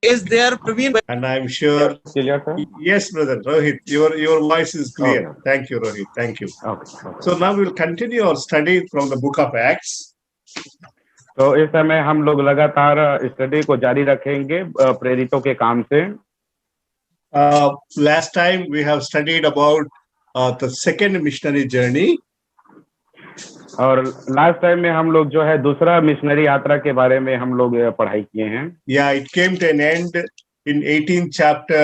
is there, Praveen? And I'm sure. Clear, sir? Yes, brother Rohit, your voice is clear. Okay. Thank you, Rohit. Thank you. Okay. So now we'll continue our study from the book of Acts. तो इस समय हम लोग लगातार study को जारी रखेंगे प्रेरितों के काम से। Last time we have studied about the second missionary journey. और लास्ट टाइम में हम लोग जो है दूसरा मिशनरी यात्रा के बारे में हम लोग पढ़ाई किए हैं। Yeah, it came to an end in 18th chapter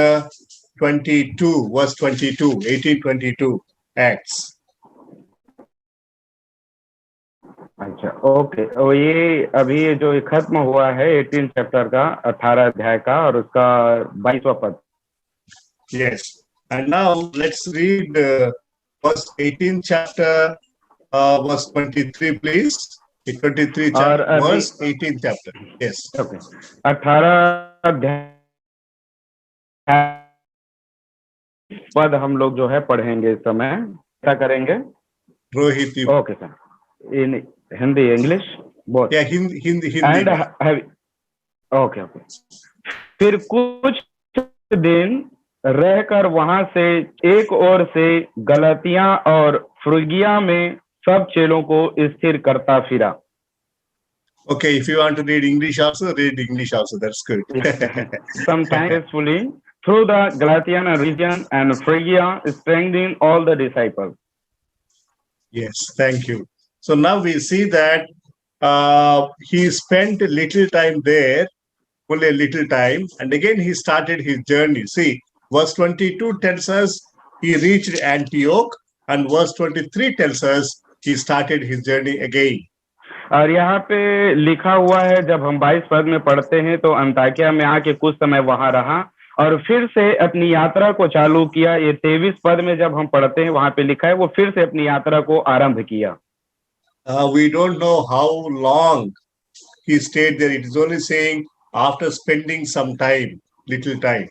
22, verse 22, 18:22, Acts. अच्छा, ओके। और ये अभी जो खत्म हुआ है 18 चैप्टर का 18 अध्याय का और उसका 22वां पद। Yes, and now let's read verse 18 chapter, verse 23, please. 23 chapter, verse 18 chapter. Yes. Okay, 18 अध्याय पद हम लोग जो है पढ़ेंगे इस समय। क्या करेंगे? Rohit, you. Okay sir, in Hindi English both? Yeah, Hindi. And okay. फिर कुछ दिन रहकर वहां से एक ओर से गलातिया और फ्रुगिया में सब चेलों को स्थिर करता फिरा। Okay, if you want to read English also, read English also. That's good. Sometimes successfully through the Galatian region and Phrygia, strengthening all the disciples. Yes, thank you. So now we see that he spent a little time there, only a little time, and again he started his journey. See, verse 22 tells us he reached Antioch, and verse 23 tells us he started his journey again. और यहाँ पे लिखा हुआ है, जब हम 22 पद में पढ़ते हैं तो अंताकिया में आके कुछ समय वहां रहा और फिर से अपनी यात्रा को चालू किया। ये 23 पद में जब हम पढ़ते हैं वहां पे लिखा है वो फिर से अपनी यात्रा को आरंभ किया। We don't know how long he stayed there. It is only saying after spending some time, little time.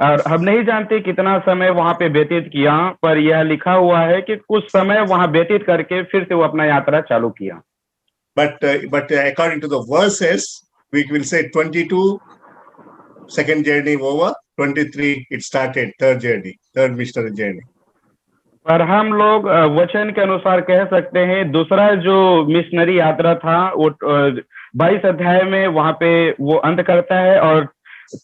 और हम नहीं जानते कितना समय वहां पे व्यतीत किया, पर यह लिखा हुआ है कि कुछ समय वहां व्यतीत करके फिर से वो अपना यात्रा चालू किया। But according to the verses, we will say 22, second journey over, 23, it started, third missionary journey. पर हम लोग वचन के अनुसार कह सकते हैं दूसरा जो मिशनरी यात्रा था वो 22 अध्याय में वहां पे वो अंत करता है और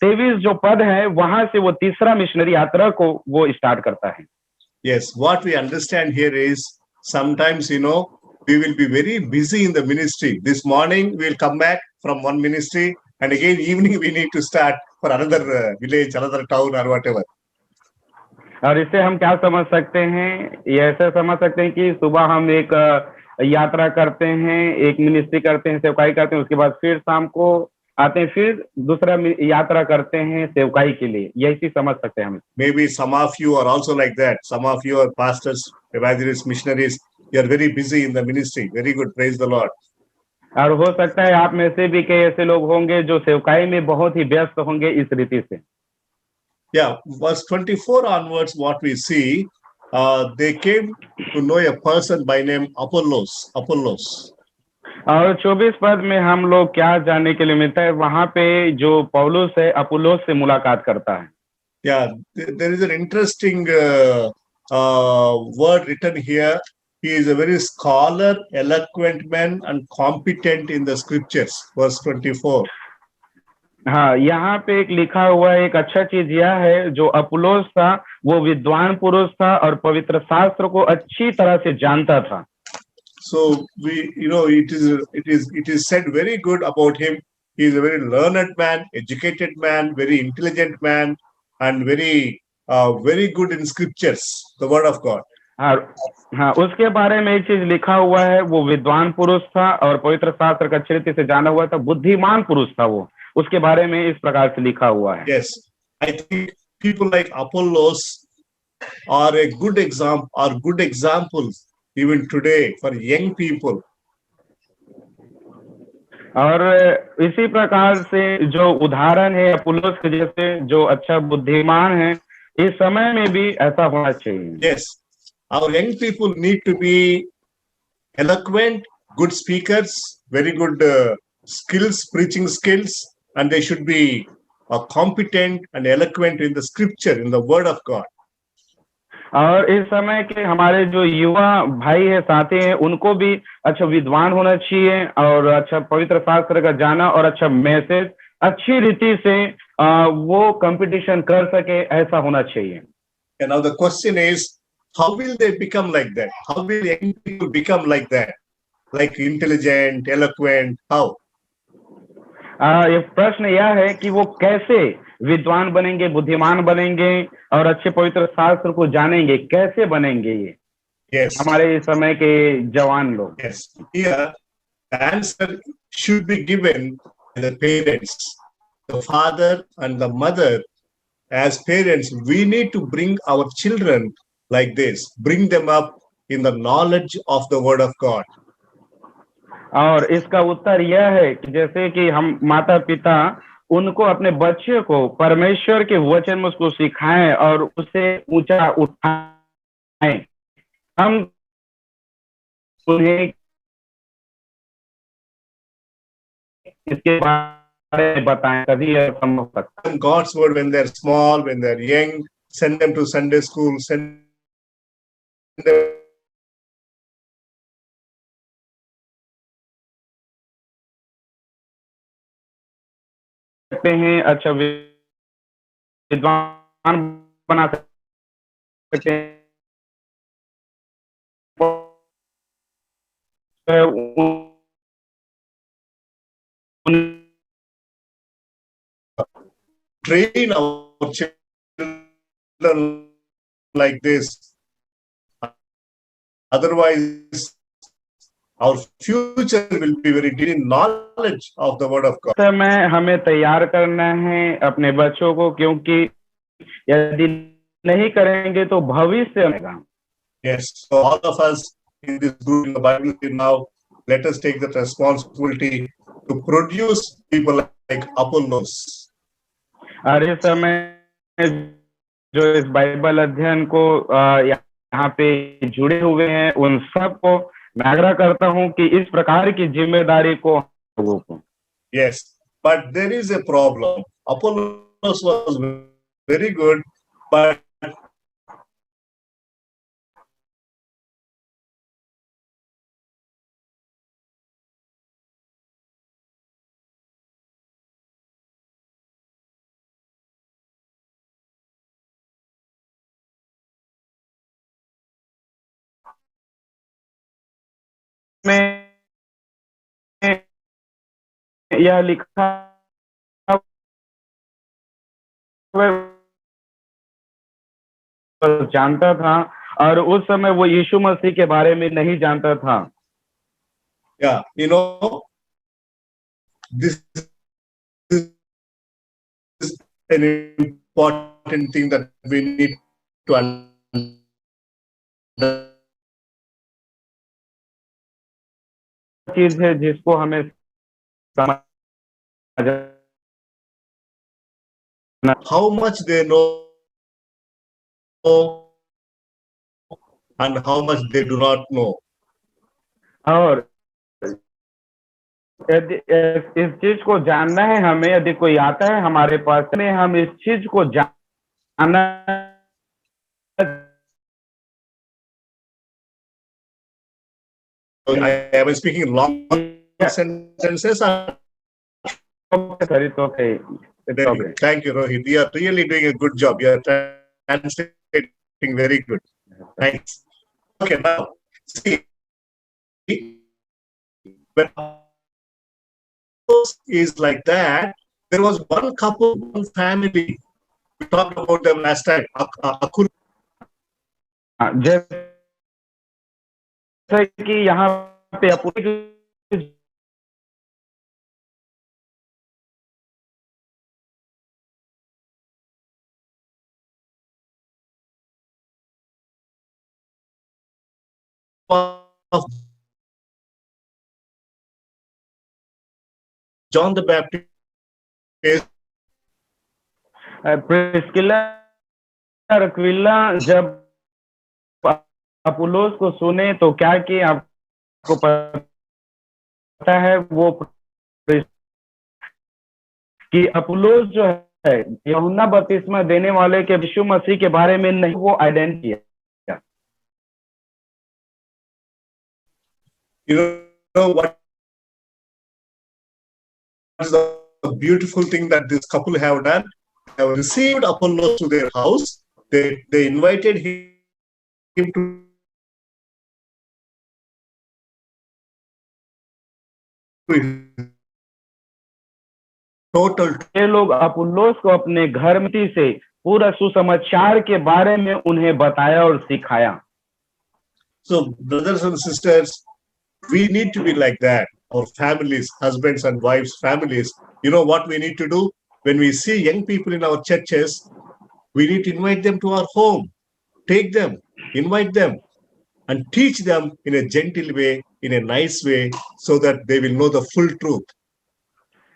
23 जो पद है वहां से वो तीसरा मिशनरी यात्रा को वो स्टार्ट करता है। Yes, what we understand here is sometimes, we will be very busy in the ministry. This morning we'll come back from one ministry and again evening we need to start for another village, another town or whatever. और इससे हम क्या समझ सकते हैं? ये ऐसे समझ सकते हैं कि सुबह हम एक यात्रा करते हैं, एक मिनिस्ट्री करते हैं, सेवकाई करते हैं, उसके बाद फिर शाम को आते हैं, फिर दूसरा यात्रा करते हैं सेवकाई के लिए। यही समझ सकते हैं हम। Maybe some of you are also like that. Some of you are pastors, evangelists, missionaries. You are very busy in the ministry. Very good. Praise the Lord. और हो सकता है आप में से भी कई ऐसे लोग होंगे जो सेवकाई में बहुत ही व्यस्त होंगे इस रीति से। Yeah, verse 24 onwards, what we see, they came to know a person by name Apollos. और 24 पद में हम लोग क्या जानने के लिए मिलता है? वहां पे जो पौलुस है अपुल्लोस से मुलाकात करता है। Yeah, there is an interesting word written here. He is a very scholar, eloquent man and competent in the scriptures. Verse 24. हाँ, यहाँ पे एक लिखा हुआ एक अच्छा चीज यह है, जो अपुल्लोस था वो विद्वान पुरुष था और पवित्र शास्त्र को अच्छी तरह से जानता था। So it is said very good about him. He is a very learned man, educated man, very intelligent man, and very good in scriptures, the word of God. हाँ, उसके बारे में एक चीज लिखा हुआ है, वो विद्वान पुरुष था और पवित्र शास्त्र का अच्छी रीति से जाना हुआ था, बुद्धिमान पुरुष था वो। उसके बारे में इस प्रकार से लिखा हुआ है। Yes, I think people like Apollos are a good example even today for young people. और इसी प्रकार से जो उदाहरण है अपुल्लोस के जैसे जो अच्छा बुद्धिमान है, इस समय में भी ऐसा होना चाहिए। Yes, our young people need to be eloquent, good speakers, very good skills, preaching skills, and they should be competent and eloquent in the scripture, in the word of God. और इस समय के हमारे जो युवा भाई है, साथी हैं, उनको भी अच्छा विद्वान होना चाहिए और अच्छा पवित्र शास्त्र का जाना और अच्छा मैसेज अच्छी रीति से वो कंपटीशन कर सके, ऐसा होना चाहिए। And now the question is, how will they become like that? How will young people become like that? Like intelligent, eloquent, how? ये प्रश्न यह है कि वो कैसे विद्वान बनेंगे, बुद्धिमान बनेंगे और अच्छे पवित्र शास्त्र को जानेंगे, कैसे बनेंगे ये Yes. हमारे इस समय के जवान लोग। Yes. Here, the answer should be given by the parents, the father and the mother. As parents, we need to bring our children like this, bring them up in the knowledge of the word of God. और इसका उत्तर यह है कि जैसे कि हम माता पिता उनको, अपने बच्चे को परमेश्वर के वचन में उसको सिखाएं और उसे ऊंचा उठाएं। हम उन्हें इसके बारे में बताएं, तभी यह संभव सकता है। God's word when they're small, when they're young, send them to Sunday school, send them सकते हैं, अच्छा विद्वान बना सकते हैं, train our children like this. Otherwise, our future will be very deep in knowledge of the word of God. समय हमें तैयार करना है अपने बच्चों को, क्योंकि यदि नहीं करेंगे तो भविष्य में। Yes, so all of us in this group in the Bible now, let us take that responsibility to produce people like Apollos. और इस समय जो इस बाइबल अध्ययन को यहाँ पे जुड़े हुए हैं, उन सबको मैं आग्रह करता हूँ कि इस प्रकार की जिम्मेदारी को लोगों को। Yes, but there is a problem. Apollos was very good, but में यह लिखा जानता था और उस समय वो यीशु मसीह के बारे में नहीं जानता था। yeah, you know, this is an important thing that we need to understand. चीज है जिसको हमें समझना, How much they know and how much they do not know. और यदि इस चीज को जानना है हमें, यदि कोई आता है हमारे पास में, हम इस चीज को जानना I am speaking long sentences. Sorry, it's okay. It's okay. Thank you, Rohit. You are really doing a good job. You are translating very good. Thanks. Okay, now see, when is like that, there was one couple, one family. We talked about them last time. जैसे कि यहाँ पे अपूर्व of John the Baptist. Priscilla और Aquila जब Apollos को सुने तो क्या कि आपको पता है वो कि अपुल्लोस जो है यूहन्ना बपतिस्मा देने वाले के यीशु मसीह के बारे में नहीं वो आइडेंटिटी है। You know what is the beautiful thing that this couple have done? They have received Apollos to their house. They invited him to total. ये लोग अपुल्लोस को अपने घर में से पूरा सुसमाचार के बारे में उन्हें बताया और सिखाया। So, brothers and sisters, we need to be like that. Our families, husbands and wives, families, you know what we need to do? When we see young people in our churches, we need to invite them to our home, take them, invite them, and teach them in a gentle way, in a nice way, so that they will know the full truth.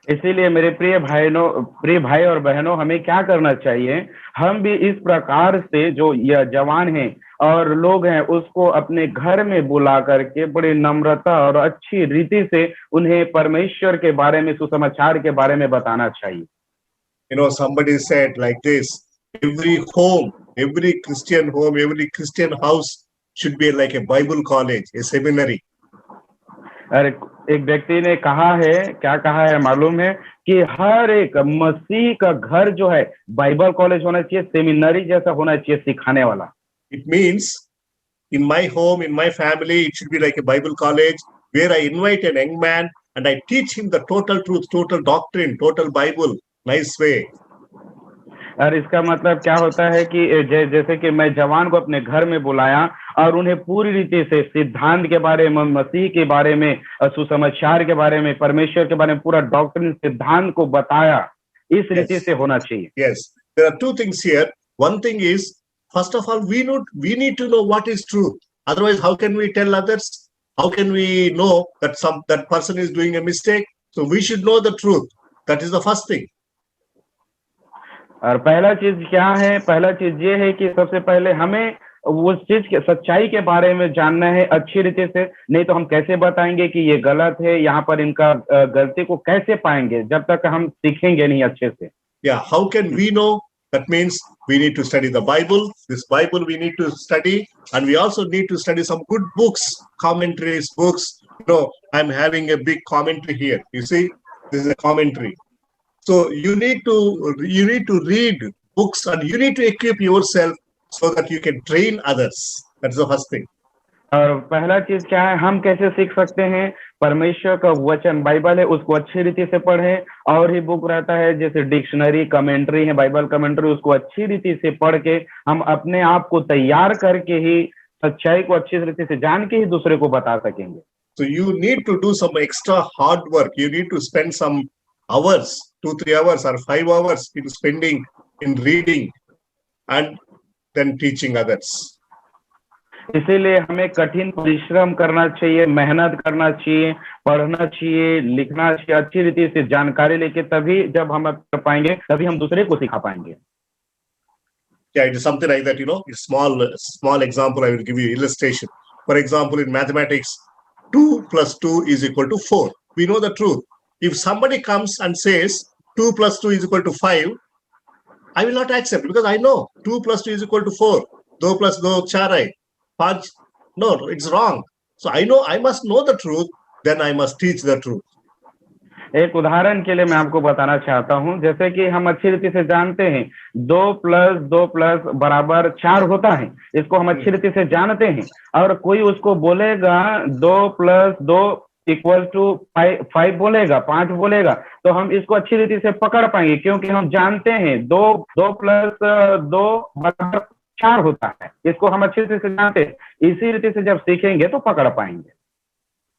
इसीलिए मेरे प्रिय भाई और बहनों, हमें क्या करना चाहिए? हम भी इस प्रकार से जो यह जवान हैं और लोग हैं उसको अपने घर में बुला करके बड़ी नम्रता और अच्छी रीति से उन्हें परमेश्वर के बारे में, सुसमाचार के बारे में बताना चाहिए। You know, somebody said like this: every home, every Christian home, every Christian house should be like a Bible college, a seminary. अरे एक व्यक्ति ने कहा है, क्या कहा है मालूम है? कि हर एक मसीह का घर जो है बाइबल कॉलेज होना चाहिए, सेमिनरी जैसा होना चाहिए, सिखाने वाला। It means in my home, in my family, it should be like a Bible college where I invite a young man and I teach him the total truth, total doctrine, total Bible, nice way. और इसका मतलब क्या होता है कि जैसे कि मैं जवान को अपने घर में बुलाया और उन्हें पूरी रीति से सिद्धांत के बारे में, मसीह के बारे में, सुसमाचार के बारे में, परमेश्वर के बारे में पूरा डॉक्ट्रिन, सिद्धांत को बताया। इस रीति से होना चाहिए। Yes, there are two things here. One thing is, first of all, we need to know what is truth. Otherwise, how can we tell others? How can we know that person is doing a mistake? So we should know the truth. That is the first thing. और पहला चीज क्या है? पहला चीज ये है कि सबसे पहले हमें उस चीज के सच्चाई के बारे में जानना है अच्छी रीति से। नहीं तो हम कैसे बताएंगे कि ये गलत है, यहाँ पर इनका गलती को कैसे पाएंगे जब तक हम सीखेंगे नहीं अच्छे से। Yeah, how can we know? That means we need to study the Bible. This Bible we need to study, and we also need to study some good books, commentaries, books. You know, I'm having a big commentary here. You see, this is a commentary. So you need to read books, and you need to equip yourself so that you can train others. That's the first thing. और पहला चीज क्या है? हम कैसे सीख सकते हैं? परमेश्वर का वचन बाइबल है, उसको अच्छी रीति से पढ़ें। और ही बुक रहता है जैसे डिक्शनरी, कमेंट्री है, बाइबल कमेंट्री, उसको अच्छी रीति से पढ़ के हम अपने आप को तैयार करके ही सच्चाई को अच्छी रीति से जान के ही दूसरे को बता सकेंगे। So you need to do some extra hard work. You need to spend some hours, 2-3 hours or 5 hours in spending in reading and then teaching others. इसीलिए हमें कठिन परिश्रम करना चाहिए, मेहनत करना चाहिए, पढ़ना चाहिए, लिखना चाहिए, अच्छी रीति से जानकारी लेके, तभी जब हम कर पाएंगे तभी हम दूसरे को सिखा पाएंगे। Yeah, it is something like that, you know. A small example I will give you, illustration. For example, in mathematics, 2 plus 2 is equal to 4. We know the truth. If somebody comes and says 2 plus 2 is equal to 5, I will not accept, because I know 2 plus 2 is equal to 4. 2 plus 2 4 hai. 5. No, it's wrong. So I know, I must know the truth, then I must teach the truth. एक उदाहरण के लिए मैं आपको बताना चाहता हूँ, जैसे कि हम अच्छी रीति से जानते हैं 2 + 2 + बराबर 4 होता है, इसको हम अच्छी रीति से जानते हैं। और कोई उसको बोलेगा 2 + 2 = 5 बोलेगा, 5 बोलेगा, तो हम इसको अच्छी रीति से पकड़ पाएंगे, क्योंकि हम जानते हैं 2 + 2 बराबर 4 होता है। इसको हम अच्छी रीति से जानते हैं। इसी रीति से जब सीखेंगे तो पकड़ पाएंगे।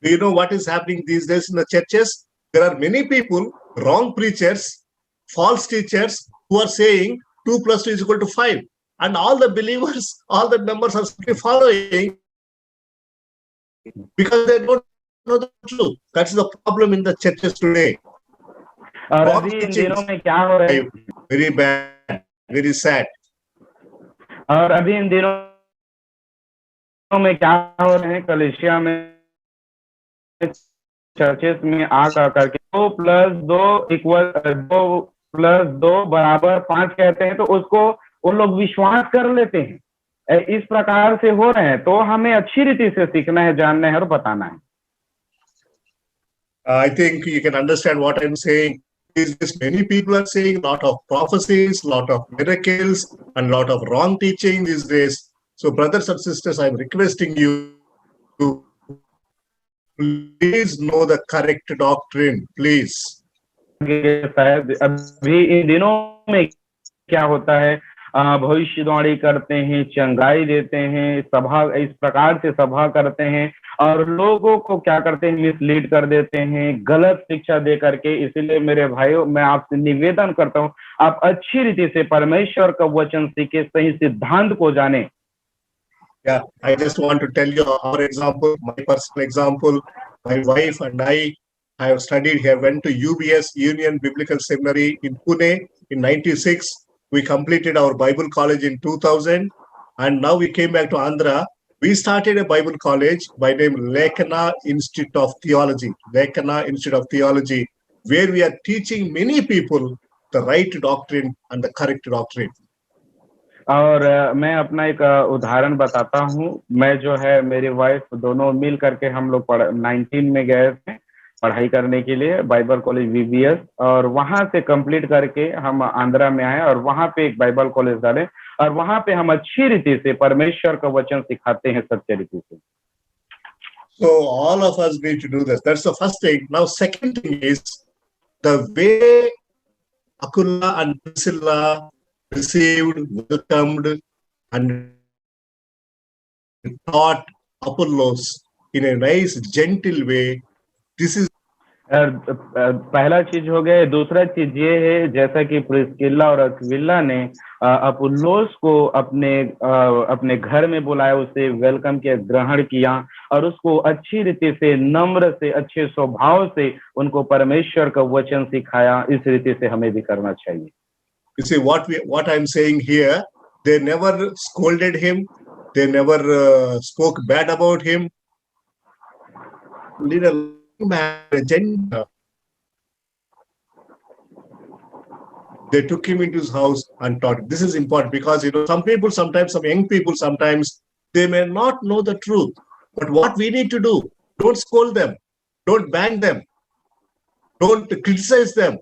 Do you know what is happening these days in the churches? There are many people, wrong preachers, false teachers, who are saying 2 + 2 is equal to 5. And all the believers, all the members are simply following because they don't know the truth. That's the problem in the churches today. और Wrong अभी इन teachings. दिनों में क्या हो रहा है? Very bad, very sad. और अभी इन दिनों में क्या हो रहे हैं? कलीसिया में, चर्चेस में आकर के 2+2 = 5 कहते हैं, तो उसको उन लोग विश्वास कर लेते हैं। इस प्रकार से हो रहे हैं, तो हमें अच्छी रीति से सीखना है, जानना है और बताना है। I think you can understand what I'm saying. Is this many people are saying lot of prophecies, lot of miracles, and lot of wrong teaching these days. So, brothers and sisters, I'm requesting you to please know the correct doctrine, please. शायद अभी इन दिनों में क्या होता है, भविष्यवाणी करते हैं, चंगाई देते हैं, सभा इस प्रकार से सभा करते हैं और लोगों को क्या करते हैं, मिसलीड कर देते हैं, गलत शिक्षा दे करके। इसीलिए मेरे भाइयों, मैं आपसे निवेदन करता हूं, आप अच्छी रीति से परमेश्वर का वचन सीखे, सही सिद्धांत को जाने। Yeah, I just want to tell you our example, my personal example. My wife and I have studied here, went to UBS, Union Biblical Seminary in Pune in 96. We completed our Bible college in 2000. And now we came back to Andhra. We started a Bible college by name Lekana Institute of Theology. Lekana Institute of Theology, where we are teaching many people the right doctrine and the correct doctrine. और मैं अपना एक उदाहरण बताता हूँ। मैं जो है, मेरी वाइफ, दोनों मिल करके हम लोग 19 में गए थे पढ़ाई करने के लिए बाइबल कॉलेज VBS, और वहां से कंप्लीट करके हम आंध्रा में आए और वहां पे एक बाइबल कॉलेज डाले और वहां पे हम अच्छी रीति से परमेश्वर का वचन सिखाते हैं सच्चे रीति से। So all of us need to do this. That's the first thing. Now, second thing is the way Aquila and Priscilla received, welcomed, and taught Apollos in a nice, gentle way. This is पहला चीज हो गया। दूसरा चीज ये है, जैसा कि प्रिस्किल्ला और अक्विला ने अपुल्लोस को अपने घर में बुलाया, उसे वेलकम किया, ग्रहण किया और उसको अच्छी रीति से, नम्र से, अच्छे स्वभाव से उनको परमेश्वर का वचन सिखाया। इस रीति से हमें भी करना चाहिए। You see what I'm saying here, they never scolded him, they never spoke bad about him. Little man, gentle. They took him into his house and taught. This is important because, some people sometimes, some young people sometimes, they may not know the truth. But what we need to do, don't scold them, don't bang them, don't criticize them,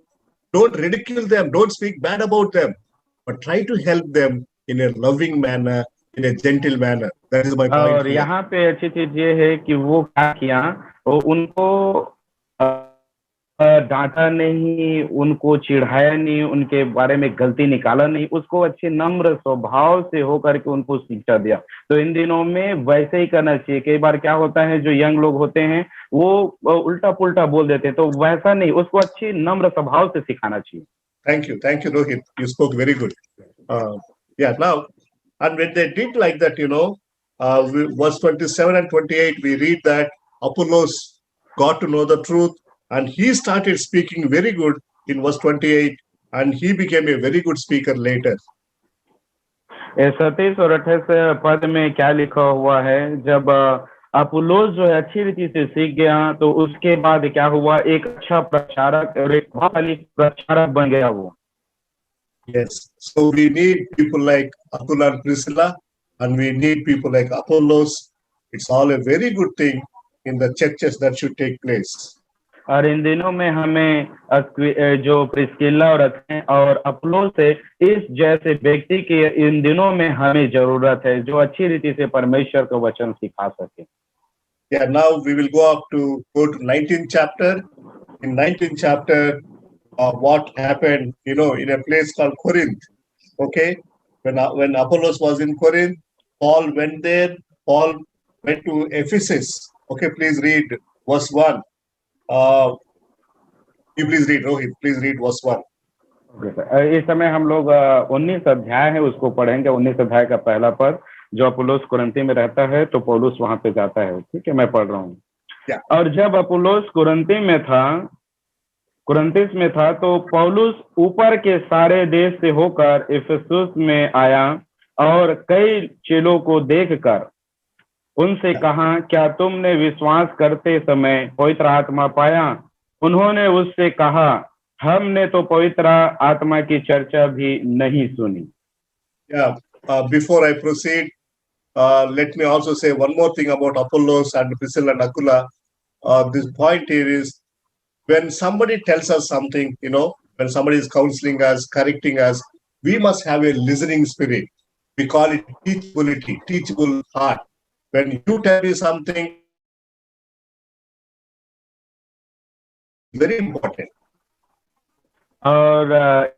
don't ridicule them, don't speak bad about them, but try to help them in a loving manner, in a gentle manner. That is my point. और यहाँ पे अच्छी चीज ये है कि वो क्या किया, वो उनको डांटा नहीं, उनको चिढ़ाया नहीं, उनके बारे में गलती निकाला नहीं, उसको अच्छे नम्र स्वभाव से होकर के उनको शिक्षा दिया। तो इन दिनों में वैसे ही करना चाहिए। कई बार क्या होता है, जो यंग लोग होते हैं वो उल्टा पुल्टा बोल देते हैं, तो वैसा नहीं, उसको अच्छी नम्र स्वभाव से सिखाना चाहिए। Thank you, Rohit. You spoke very good. Yeah, now, and when they did like that, verse 27 and 28, we read that Apollos got to know the truth, and he started speaking very good in verse 28, and he became a very good speaker later. 37 और 28 पद में क्या लिखा हुआ है, जब Apollos जो है अच्छी रीति से सीख गया, तो उसके बाद क्या हुआ, एक अच्छा प्रचारक और एक भावी प्रचारक बन गया वो। Yes, so we need people like Aquila and Priscilla, and we need people like Apollos. It's all a very good thing in the churches that should take place. और इन दिनों में हमें जो प्रिस्किल्ला और अपुल्लोस है, इस जैसे व्यक्ति की इन दिनों में हमें जरूरत है, जो अच्छी रीति से परमेश्वर का वचन सिखा सके। Yeah, now we will go to 19th chapter. In 19th chapter, what happened, in a place called Corinth. Okay, when Apollos was in Corinth, Paul went there. Paul went to Ephesus. Okay, please read verse 1. You please read, Rohit. Please read verse 1. इस समय हम लोग 19 अध्याय है, उसको पढ़ेंगे। 19 अध्याय का पहला पद, जो अपुल्लोस कुरिन्थी में रहता है, तो पौलुस वहां पे जाता है। ठीक है, मैं पढ़ रहा हूँ। और जब अपुल्लोस कुरिन्थिस में था, तो पौलुस ऊपर के सारे देश से होकर इफिसुस में आया और कई चेलों को देखकर उनसे कहा, क्या तुमने विश्वास करते समय पवित्र आत्मा पाया? उन्होंने उससे कहा, हमने तो पवित्र आत्मा की चर्चा भी नहीं सुनी। Yeah. Before I proceed, let me also say one more thing about Apollos and Priscilla and Aquila. This point here is when somebody tells us something, when somebody is counseling us, correcting us, we must have a listening spirit. We call it teachability, teachable heart. When you tell me something, very important. और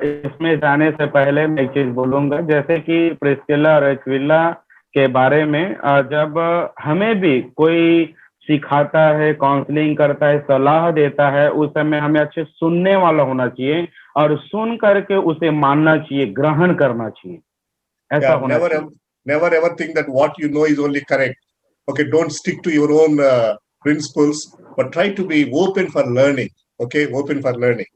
इसमें जाने से पहले मैं एक चीज बोलूंगा, जैसे कि प्रिस्किला और एक्विला के बारे में जब हमें भी कोई सिखाता है, काउंसलिंग करता है, सलाह देता है, उस समय हमें अच्छे सुनने वाला होना चाहिए और सुन करके उसे मानना चाहिए, ग्रहण करना चाहिए, ऐसा Yeah, होना चाहिए। never ever think that what you know is only correct. Okay, don't stick to your own principles, but try to be open for learning. Okay, open for learning.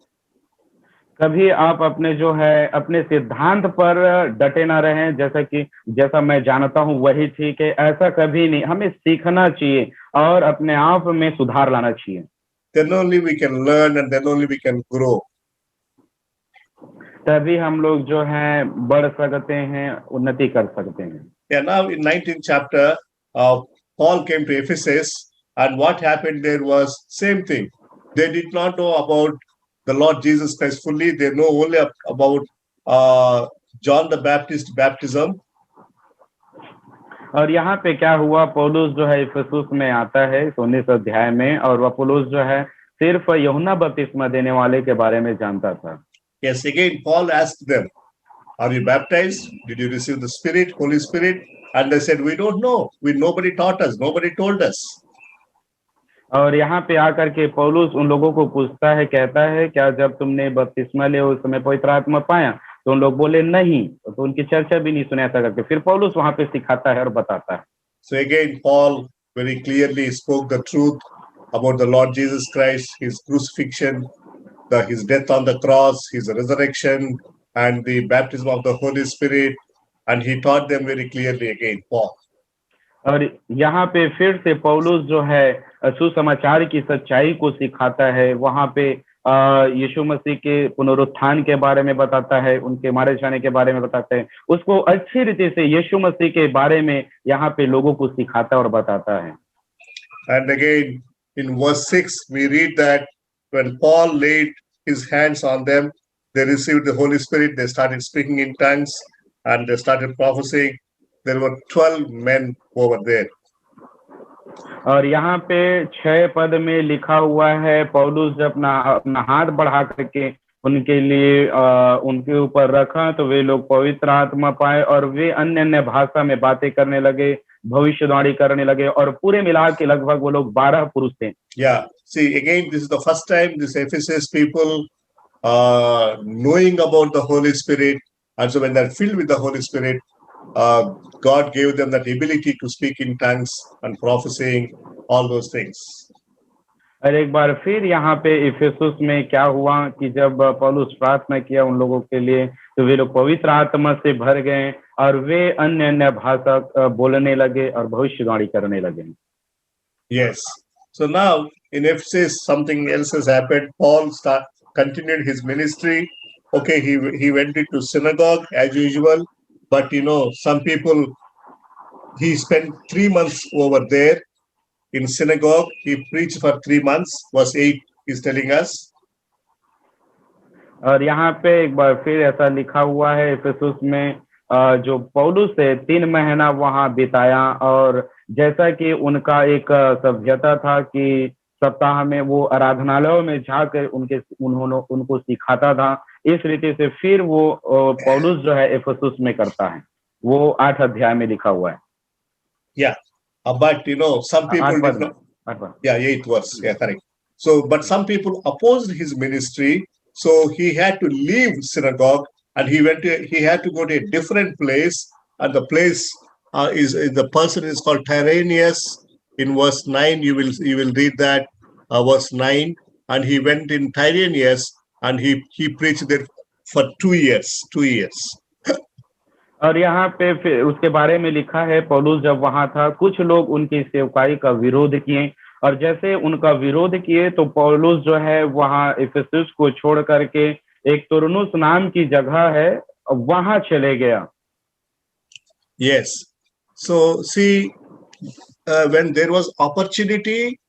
कभी आप अपने जो है अपने सिद्धांत पर डटे ना रहें, जैसा मैं जानता हूं वही ठीक है, ऐसा कभी नहीं। हमें सीखना चाहिए और अपने आप में सुधार लाना चाहिए। Then only we can learn and then only we can grow. तभी हम लोग जो है बढ़ सकते हैं, उन्नति कर सकते हैं। Yeah, now in 19th chapter, Paul came to Ephesus, and what happened there was same thing. They did not know about the Lord Jesus Christ fully. They know only about John the Baptist baptism. और यहाँ पे क्या हुआ, पौलुस जो है इफिसुस में आता है 19 अध्याय में, और वह पौलुस जो है सिर्फ यूहन्ना बपतिस्मा देने वाले के बारे में जानता था। Yes, again Paul asked them, are you baptized? Did you receive the Spirit, Holy Spirit? And they said, we don't know. Nobody taught us. Nobody told us. और यहाँ पे आकर के पौलुस उन लोगों को पूछता है, कहता है, क्या जब तुमने बपतिस्मा लिया उस समय पवित्र आत्मा पाया? तो उन लोग बोले नहीं, तो उनकी चर्चा भी नहीं सुने, ऐसा करके फिर पौलुस वहां पे सिखाता है और बताता है। So again, Paul very clearly spoke the truth about the Lord Jesus Christ, his crucifixion, his death on the cross, his resurrection, and the baptism of the Holy Spirit. And he taught them very clearly again, Paul. और यहाँ पे फिर से पौलुस जो है सुसमाचार की सच्चाई को सिखाता है, वहां पे यीशु मसीह के पुनरुत्थान के बारे में बताता है, उनके मारे जाने के बारे में बताता है, उसको अच्छी रीति से यीशु मसीह के बारे में यहाँ पे लोगों को सिखाता और बताता है। And again, in verse 6, we read that when Paul laid his hands on them, they received the Holy Spirit, they started speaking in tongues, and they started prophesying. There were 12 men over there. और यहाँ पे 6 पद में लिखा हुआ है, पौलुस जब अपना हाथ बढ़ा करके उनके लिए उनके ऊपर रखा, तो वे लोग पवित्र आत्मा पाए और वे अन्य अन्य भाषा में बातें करने लगे, भविष्यवाणी करने लगे, और पूरे मिला के लगभग वो लोग 12 पुरुष थे। Yeah, see, again, this is the first time this Ephesus people knowing about the Holy Spirit, and so when they're filled with the Holy Spirit, God gave them that ability to speak in tongues and prophesying, all those things. और एक बार फिर यहाँ पे इफिसुस में क्या हुआ कि जब पौलुस प्रार्थना किया उन लोगों के लिए, तो वे लोग पवित्र आत्मा से भर गए और वे अन्य अन्य भाषा बोलने लगे और भविष्यवाणी करने लगे। Yes. So now in Ephesus something else has happened. Paul continued his ministry. Okay, he went into synagogue as usual, but some people, he spent 3 months over there in synagogue. He preached for 3 months. Verse 8 is telling us. और यहाँ पे एक बार फिर ऐसा लिखा हुआ है इफिसुस में, जो पौलुस है 3 महीना वहां बिताया, और जैसा कि उनका एक सभ्यता था कि सप्ताह में वो आराधनालयों में जाकर उनको सिखाता था, इस रीति से फिर वो पौलुस जो है इफिसुस में करता है, वो 8 अध्याय में लिखा हुआ है। Yeah, but some people did not. Yeah, 8th verse. Yeah, correct. So, but some people opposed his ministry, so he had to leave synagogue and he had to go to a different place, and the place the person is called Tyrannus. In verse 9, you will read that verse 9, and he went in Tyrannus and he preached there for 2 years. 2 years. और यहाँ पे फिर उसके बारे में लिखा है, पौलुस जब वहां था, कुछ लोग उनकी सेवकाई का विरोध किए और जैसे उनका विरोध किए तो पौलुस जो है वहां इफिसुस को छोड़ करके एक तुरनुस नाम की जगह है वहां चले गया। Yes. So see, when there was opportunity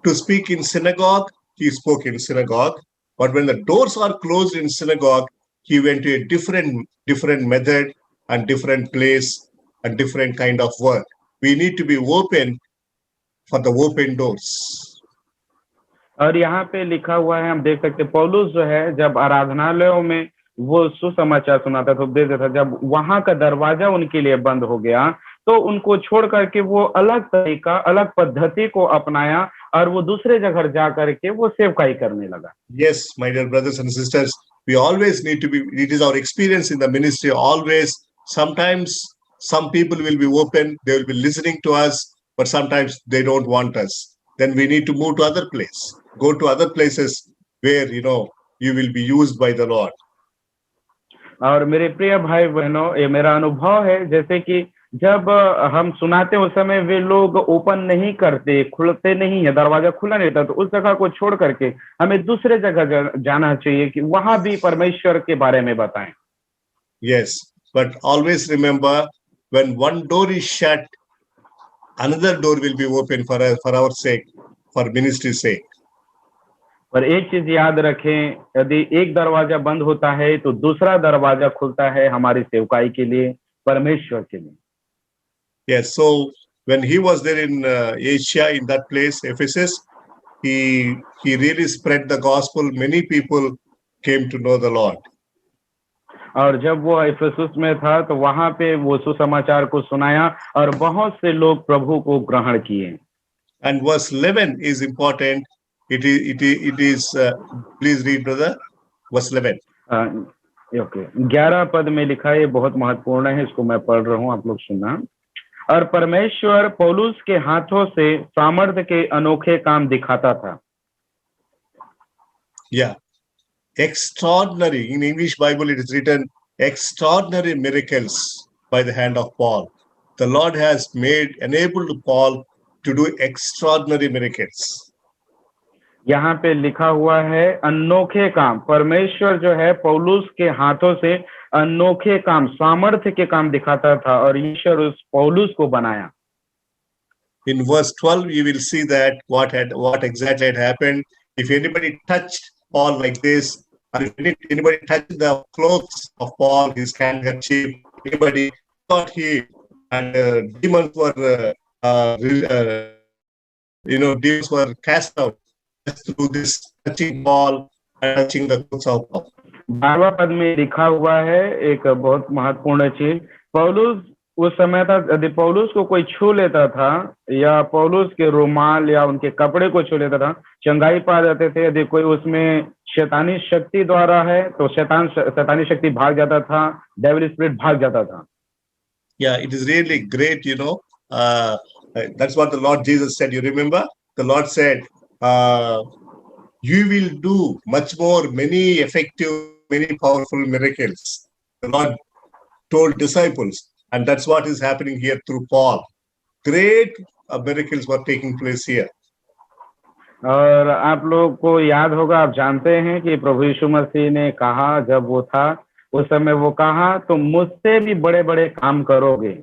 to speak in synagogue, he spoke in synagogue. But when the doors are closed in synagogue, he went to a different method and different place and different kind of work. We need to be open for the open doors. और यहाँ पे लिखा हुआ है, हम देख सकते हैं पौलुस जो है जब आराधनालयों में वो सुसमाचार सुनाता था, उपदेश देता था, जब वहां का दरवाजा उनके लिए बंद हो गया तो उनको छोड़ करके वो अलग तरीका, अलग पद्धति को अपनाया और वो दूसरे जगह जा करके वो सेवकाई करने लगा। Yes, my dear brothers and sisters, we always need to be, it is our experience in the ministry always. Sometimes some people will be open, they will be listening to us, but sometimes they don't want us. Then we need to move to other place, go to other places where, you will be used by the Lord. और मेरे प्रिय भाई बहनों, ये मेरा अनुभव है, जैसे कि जब हम सुनाते उस समय वे लोग ओपन नहीं करते, खुलते नहीं है, दरवाजा खुला नहीं था, तो उस जगह को छोड़ करके हमें दूसरे जगह जाना चाहिए कि वहां भी परमेश्वर के बारे में बताएं। Yes, but always remember, when one door is shut, another door will be open for our sake, for ministry's sake. पर एक चीज याद रखें, यदि एक दरवाजा बंद होता है तो दूसरा दरवाजा खुलता है हमारी सेवकाई के लिए, परमेश्वर के लिए। Yes, so when he was there in Asia, in that place, Ephesus, he really spread the gospel. Many people came to know the Lord. और जब वो इफिसुस में था तो वहां पे वो सुसमाचार को सुनाया और बहुत से लोग प्रभु को ग्रहण किए। And verse 11 is important. It is please read, brother, verse 11. Okay, 11 पद में लिखा है, ये बहुत महत्वपूर्ण है, इसको मैं पढ़ रहा हूँ, आप लोग सुनना। और परमेश्वर पौलुस के हाथों से सामर्थ्य के अनोखे काम दिखाता था। Yeah, extraordinary. In English Bible, it is written extraordinary miracles by the hand of Paul. The Lord has enabled Paul to do extraordinary miracles. यहाँ पे लिखा हुआ है अनोखे काम, परमेश्वर जो है पौलुस के हाथों से अनोखे काम, सामर्थ्य के काम दिखाता था और ईश्वर उस पौलुस को बनाया। In verse 12, you will see that what exactly had happened. If anybody touched Paul like this, or if anybody touched the clothes of Paul, his handkerchief, anybody got healed, and demons were, demons were cast out just through this touching Paul and touching the clothes of Paul. 12वां पद में लिखा हुआ है एक बहुत महत्वपूर्ण चीज, पौलुस उस समय था, यदि पौलुस को कोई छू लेता था या पौलुस के रुमाल या उनके कपड़े को छू लेता था, चंगाई पा जाते थे। यदि कोई उसमें शैतानी शक्ति द्वारा है तो शैतानी शक्ति भाग जाता था, डेविल स्पिरिट भाग जाता था। Yeah, it is really great, that's what the Lord Jesus said. You remember? The Lord said, you will do much more, many effective, many powerful miracles. The Lord told disciples, and that's what is happening here through Paul. Great miracles were taking place here. और आप लोग को याद होगा, आप जानते हैं कि प्रभु यीशु मसीह ने कहा, जब वो था उस समय वो कहा तुम मुझसे भी बड़े बड़े काम करोगे।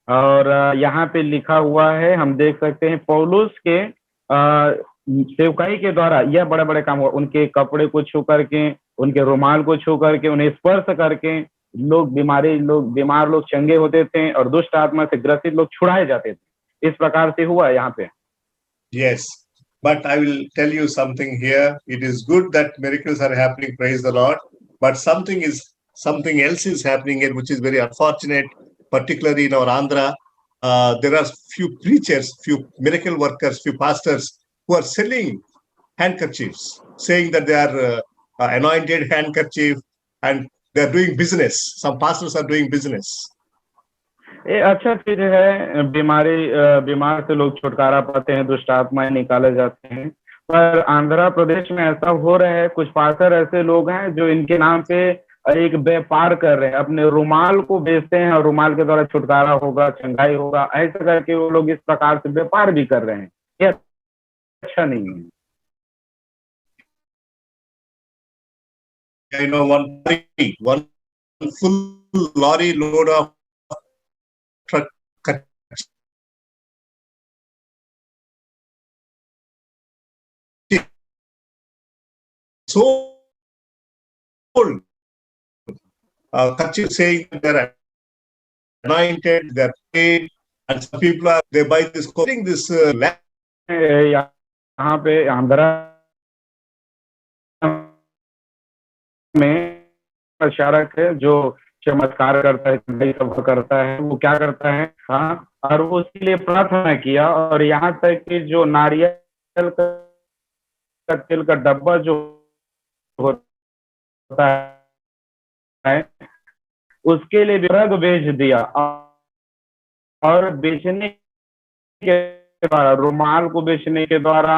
और यहाँ पे लिखा हुआ है, हम देख सकते हैं पौलुस के सेवकाई के द्वारा यह बड़े बड़े काम हुआ। उनके कपड़े को छू करके, उनके रुमाल को छू करके, उन्हें स्पर्श करके बीमार लोग चंगे होते थे और दुष्ट आत्मा से ग्रसित लोग छुड़ाए जाते थे। इस प्रकार से हुआ यहाँ पे। Yes, but I will tell you something here. It is good that miracles are happening, praise the Lord, but something else is happening here, which is very unfortunate, particularly in our Andhra. There are few preachers, few miracle workers, few pastors who are selling handkerchiefs, saying that they are anointed handkerchief and they are doing business. Some pastors are doing business. ये अच्छा चीज है, बीमार से लोग छुटकारा पाते हैं, दुष्ट आत्माएं निकाले जाते हैं। पर आंध्र प्रदेश में ऐसा हो रहा है, कुछ पास्टर ऐसे लोग हैं जो इनके नाम पे एक व्यापार कर रहे हैं, अपने रुमाल को बेचते हैं और रुमाल के द्वारा छुटकारा होगा, चंगाई होगा, ऐसा करके वो लोग इस प्रकार से व्यापार भी कर रहे हैं। अच्छा नहीं है। one full lorry load of truck sold. Kachil saying that they're anointed, they're paid, and some people are they buy this clothing, this land. यहाँ पे आंध्रा में प्रचारक है जो चमत्कार करता है, सब करता है, वो क्या करता है, हाँ, और वो उसके लिए प्रार्थना किया, और यहाँ तक कि जो नारियल का तेल का डब्बा जो होता है उसके लिए रग बेच दिया, और बेचने के द्वारा, रुमाल को बेचने के द्वारा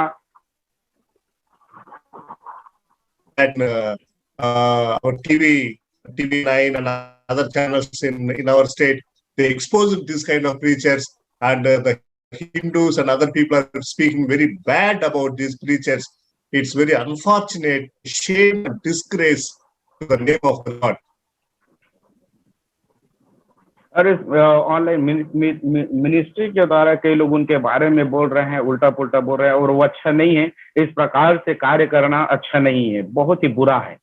our TV9 and other channels in our state, they expose this kind of preachers, and the Hindus and other people are speaking very bad about these preachers. It's very unfortunate, shame and disgrace to the name of the Lord. और इस online ministry के द्वारा कई लोग उनके बारे में बोल रहे हैं, उल्टा पुल्टा बोल रहे हैं, और वो अच्छा नहीं है। इस प्रकार से कार्य करना अच्छा नहीं है, बहुत ही बुरा है।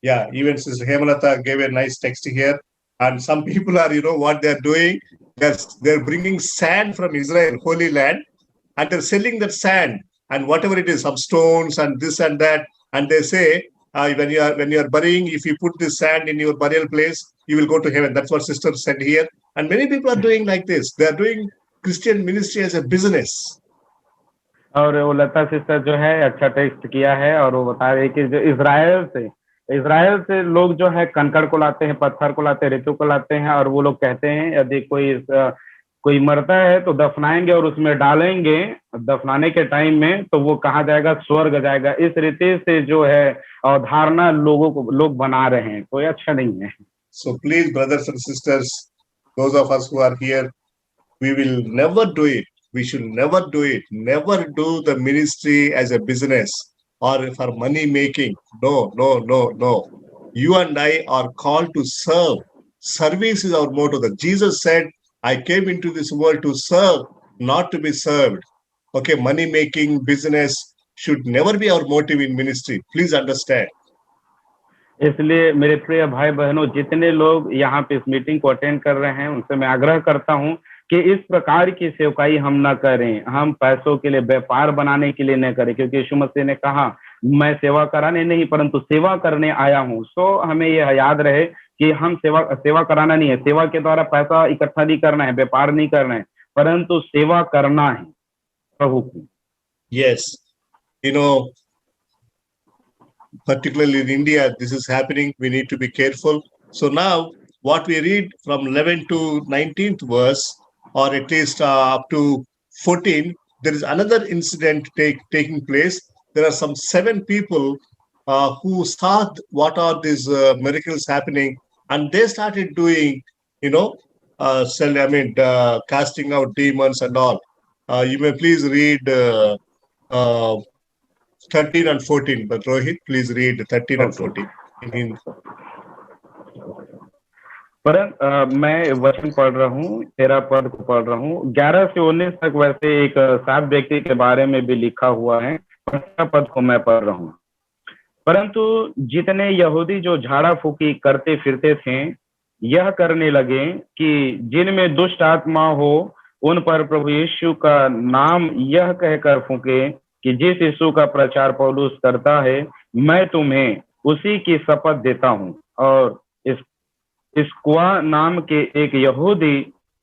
Yeah, even Sister Hemalata gave a nice text here, and some people are, what they're doing, they're bringing sand from Israel, Holy Land, and they're selling that sand, and whatever it is, some stones and this and that, and they say, when you are burying, if you put this sand in your burial place, you will go to heaven. That's what Sister said here. And many people are doing like this. They are doing Christian ministry as a business. और वो लता sister जो है अच्छा text किया है, और वो बता रहे कि जो इज़राइल से लोग जो है कंकड़ को लाते हैं, पत्थर को लाते हैं, रेतों को लाते हैं, और वो लोग कहते हैं यदि कोई मरता है तो दफनाएंगे और उसमें डालेंगे, दफनाने के टाइम में तो वो कहाँ जाएगा, स्वर्ग जाएगा। इस रीति से जो है अवधारणा लोग बना रहे हैं, कोई अच्छा नहीं है। So please, brothers and sisters, those of us who are here, we will never do it. We should never do it. Never do the ministry as a business or for money making. No, no, no, no. You and I are called to serve. Service is our motto. That Jesus said, I came into this world to serve, not to be served. Okay, money making, business should never be our motive in ministry. Please understand. इसलिए मेरे प्रिय भाई बहनों, जितने लोग यहाँ पे इस मीटिंग को अटेंड कर रहे हैं, उनसे मैं आग्रह करता हूँ कि इस प्रकार की सेवकाई हम ना करें, हम पैसों के लिए, व्यापार बनाने के लिए न करें, क्योंकि यीशु मसीह ने कहा मैं सेवा कराने नहीं परंतु सेवा करने आया हूँ। सो हमें यह याद रहे कि हम सेवा कराना नहीं है, सेवा के द्वारा पैसा इकट्ठा नहीं करना है, व्यापार नहीं करना है, परंतु सेवा करना है प्रभु की। Yes, particularly in India, this is happening. We need to be careful. So now what we read from 11 to 19th verse, or at least up to 14, there is another incident taking place. There are some 7 people who saw what are these miracles happening, and they started doing, casting out demons and all. You may please read 13 and 14, but Rohit, please read 13 and 14 in Hindi. पर मैं वचन पढ़ रहा हूँ, 13 पद को पढ़ रहा हूँ, 11 से 19 तक वैसे एक 7 व्यक्ति के बारे में भी लिखा हुआ है, 15 पद को मैं पढ़ रहा हूँ। परंतु जितने यहूदी जो झाड़ा फूकी करते फिरते थे, यह करने लगे कि जिनमें दुष्ट आत्मा हो उन पर प्रभु यीशु का नाम यह कहकर फूके कि जिस यीशु का प्रचार पौलुस करता है, मैं तुम्हें उसी की शपथ देता हूँ। और स्क्वा नाम के एक यहूदी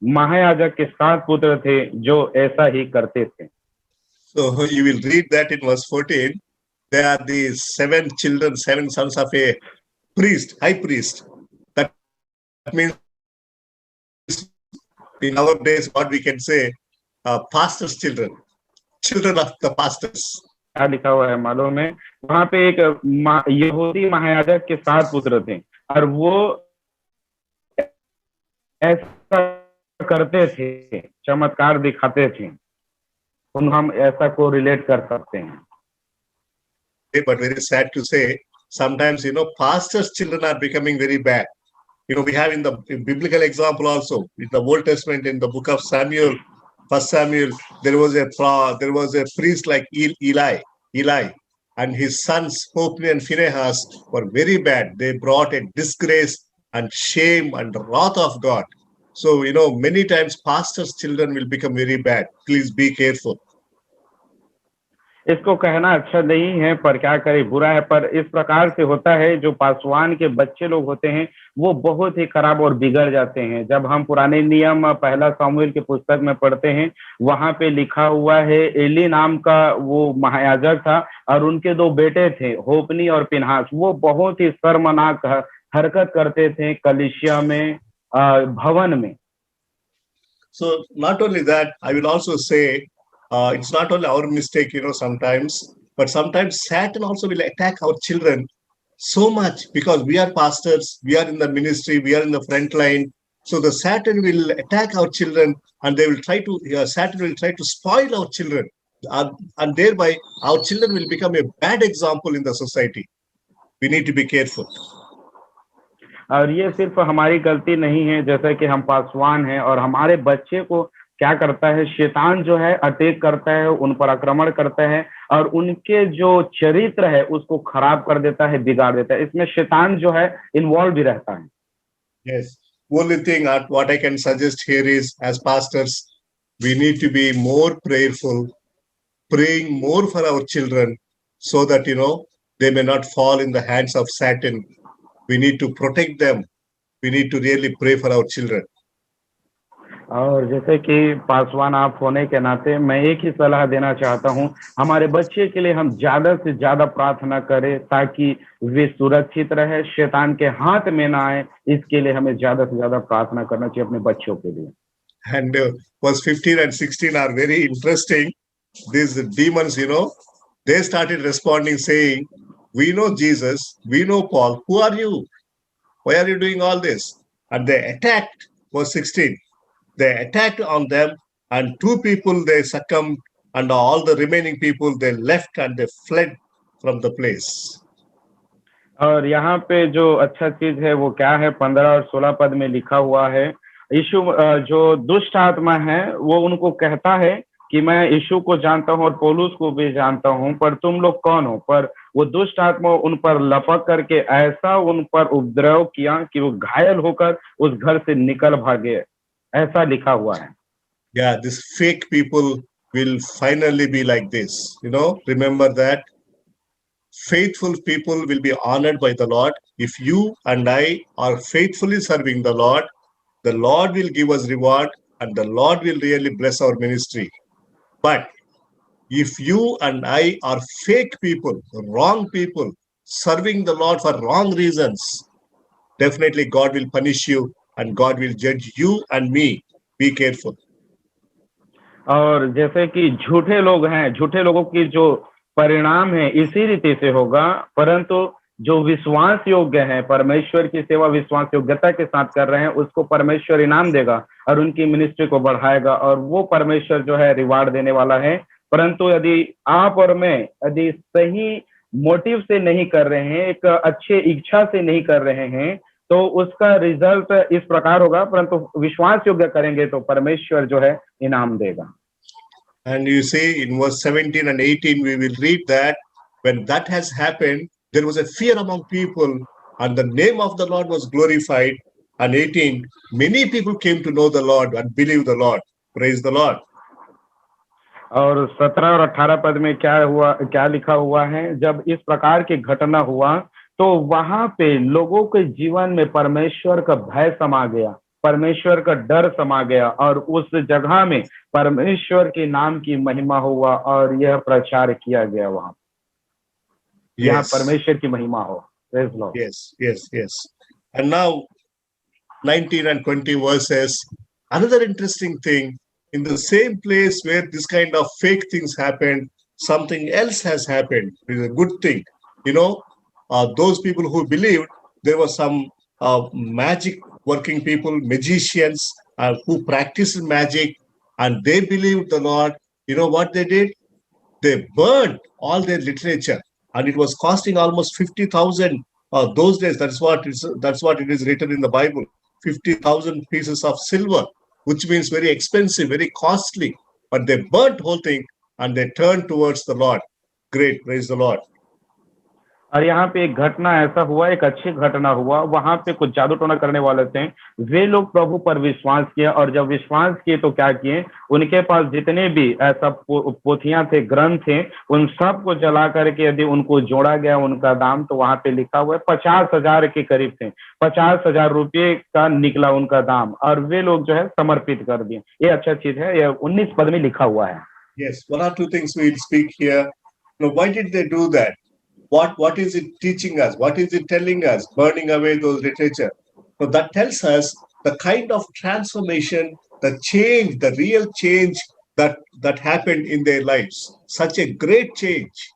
महायाजक के 7 पुत्र थे जो ऐसा ही करते थे। So you will read that in verse 14. They are the 7 children, 7 sons of a priest, high priest. That means in our days, what we can say, pastors' children of the pastors. क्या लिखा हुआ है मालूम है? वहां पे एक यहूदी महायाजक के 7 पुत्र थे और वो ऐसा करते थे, चमत्कार दिखाते थे। हम ऐसा को रिलेट कर सकते हैं। But very sad to say, sometimes, pastors' children are becoming very bad. We have in the biblical example also, in the Old Testament, in the book of Samuel, First Samuel, there was a priest like Eli, and his sons Hophni and Phinehas were very bad. They brought a disgrace and shame and wrath of God. So, many times pastors' children will become very bad. Please be careful. इसको कहना अच्छा नहीं है, पर क्या करे, बुरा है, पर इस प्रकार से होता है। जो पासवान के बच्चे लोग होते हैं वो बहुत ही खराब और बिगड़ जाते हैं। जब हम पुराने नियम पहला सामुएल के पुस्तक में पढ़ते हैं, वहां पे लिखा हुआ है एली नाम का वो महायाजक था और उनके दो बेटे थे होपनी और पिनहास। वो बहुत ही शर्मनाक हरकत करते थे कलीसिया में, भवन में। So not only that, I will also say, it's not only our mistake, sometimes, but sometimes Satan also will attack our children so much because we are pastors, we are in the ministry, we are in the front line. So the Satan will attack our children, and they will Satan will try to spoil our children, and thereby our children will become a bad example in the society. We need to be careful. और ये सिर्फ हमारी गलती नहीं है, जैसे कि हम पासवान हैं और हमारे बच्चे को क्या करता है, शैतान जो है अटैक करता है, उन पर आक्रमण करता है और उनके जो चरित्र है उसको खराब कर देता है, बिगाड़ देता है। इसमें शैतान जो है इन्वॉल्व भी रहता है। Yes. Only thing what I can suggest here is, as pastors, we need to be more prayerful, praying more for our children so that, they may not fall in the hands of Satan. We need to protect them. We need to really pray for our children. और जैसे कि पासवान आप होने के नाते मैं एक ही सलाह देना चाहता हूं, हमारे बच्चे के लिए हम ज्यादा से ज्यादा प्रार्थना करें ताकि वे सुरक्षित रहे, शैतान के हाथ में ना आए। इसके लिए हमें ज्यादा से ज्यादा प्रार्थना करना चाहिए अपने बच्चों के लिए। And verse 15 and 16 are very interesting. These demons, they started responding saying, "We know Jesus, we know Paul. Who are you? Why are you doing all this?" And they attacked, verse 16. They attacked on them, and two people they succumbed, and all the remaining people they left and they fled from the place. और यहाँ पे जो अच्छा चीज है वो क्या है, 15 और 16 पद में लिखा हुआ है, यीशु जो दुष्ट आत्मा है वो उनको कहता है कि मैं यीशु को जानता हूँ और पौलुस को भी जानता हूँ, पर तुम लोग कौन हो? पर वो दुष्ट आत्मा उन पर लपक करके ऐसा उन पर उपद्रव किया कि वो घायल होकर उस घर से निकल भागे, ऐसा लिखा हुआ है। Yeah, these fake people will finally be like this. Remember that faithful people will be honored by the Lord. If you and I are faithfully serving the Lord will give us reward, and the Lord will really bless our ministry. But if you and I are fake people, wrong people, serving the Lord for wrong reasons, definitely God will punish you and God will judge you and me. Be careful. और जैसे कि झूठे लोग हैं, झूठे लोगों की जो परिणाम है इसी रीति से होगा, परंतु जो विश्वास योग्य है, परमेश्वर की सेवा विश्वास योग्यता के साथ कर रहे हैं, उसको परमेश्वर इनाम देगा और उनकी मिनिस्ट्री को बढ़ाएगा, और वो परमेश्वर जो है रिवार्ड देने वाला है। परंतु यदि आप और मैं यदि सही मोटिव से नहीं कर रहे हैं, एक अच्छे इच्छा से नहीं कर रहे हैं, तो उसका रिजल्ट इस प्रकार होगा, परंतु विश्वास योग्य करेंगे तो परमेश्वर जो है इनाम देगा। And you see in verse 17 and 18 we will read that when that has happened, there was a fear among people and the name of the Lord was glorified. And 18, many people came to know the Lord and believe the Lord. Praise the Lord. और 17 और 18 पद में क्या लिखा हुआ है, जब इस प्रकार की घटना हुआ तो वहां पे लोगों के जीवन में परमेश्वर का भय समा गया, परमेश्वर का डर समा गया, और उस जगह में परमेश्वर के नाम की महिमा हुआ और यह प्रचार किया गया वहां। यहाँ परमेश्वर की महिमा हो। Praise Lord. Yes. And now 19 and 20 verses, another interesting thing, in the same place where this kind of fake things happened, something else has happened. It is a good thing. Those people who believed, there were some magic working people, magicians who practiced magic, and they believed the Lord. You know what they did? They burned all their literature, and it was costing almost 50,000 those days. That's what it is written in the Bible. 50,000 pieces of silver, which means very expensive, very costly. But they burnt whole thing and they turned towards the Lord. Great, praise the Lord. और यहाँ पे एक घटना ऐसा हुआ, एक अच्छी घटना हुआ, वहां पे कुछ जादू टोना करने वाले थे, वे लोग प्रभु पर विश्वास किया, और जब विश्वास किए तो क्या किए, उनके पास जितने भी ऐसा पोथियां थे, ग्रंथ थे, उन सब को जला करके यदि उनको जोड़ा गया, उनका दाम तो वहां पे लिखा हुआ है 50,000 के करीब थे, 50,000 रुपये का निकला उनका दाम, और वे लोग जो है समर्पित कर दिए। ये अच्छा चीज है, ये 19 पद में लिखा हुआ है। Yes, one or two things we'll speak here. Now, why did they do that? What is it teaching us? What is it telling us? Burning away those literature. So that tells us the kind of transformation, the change, the real change that happened in their lives. Such a great change.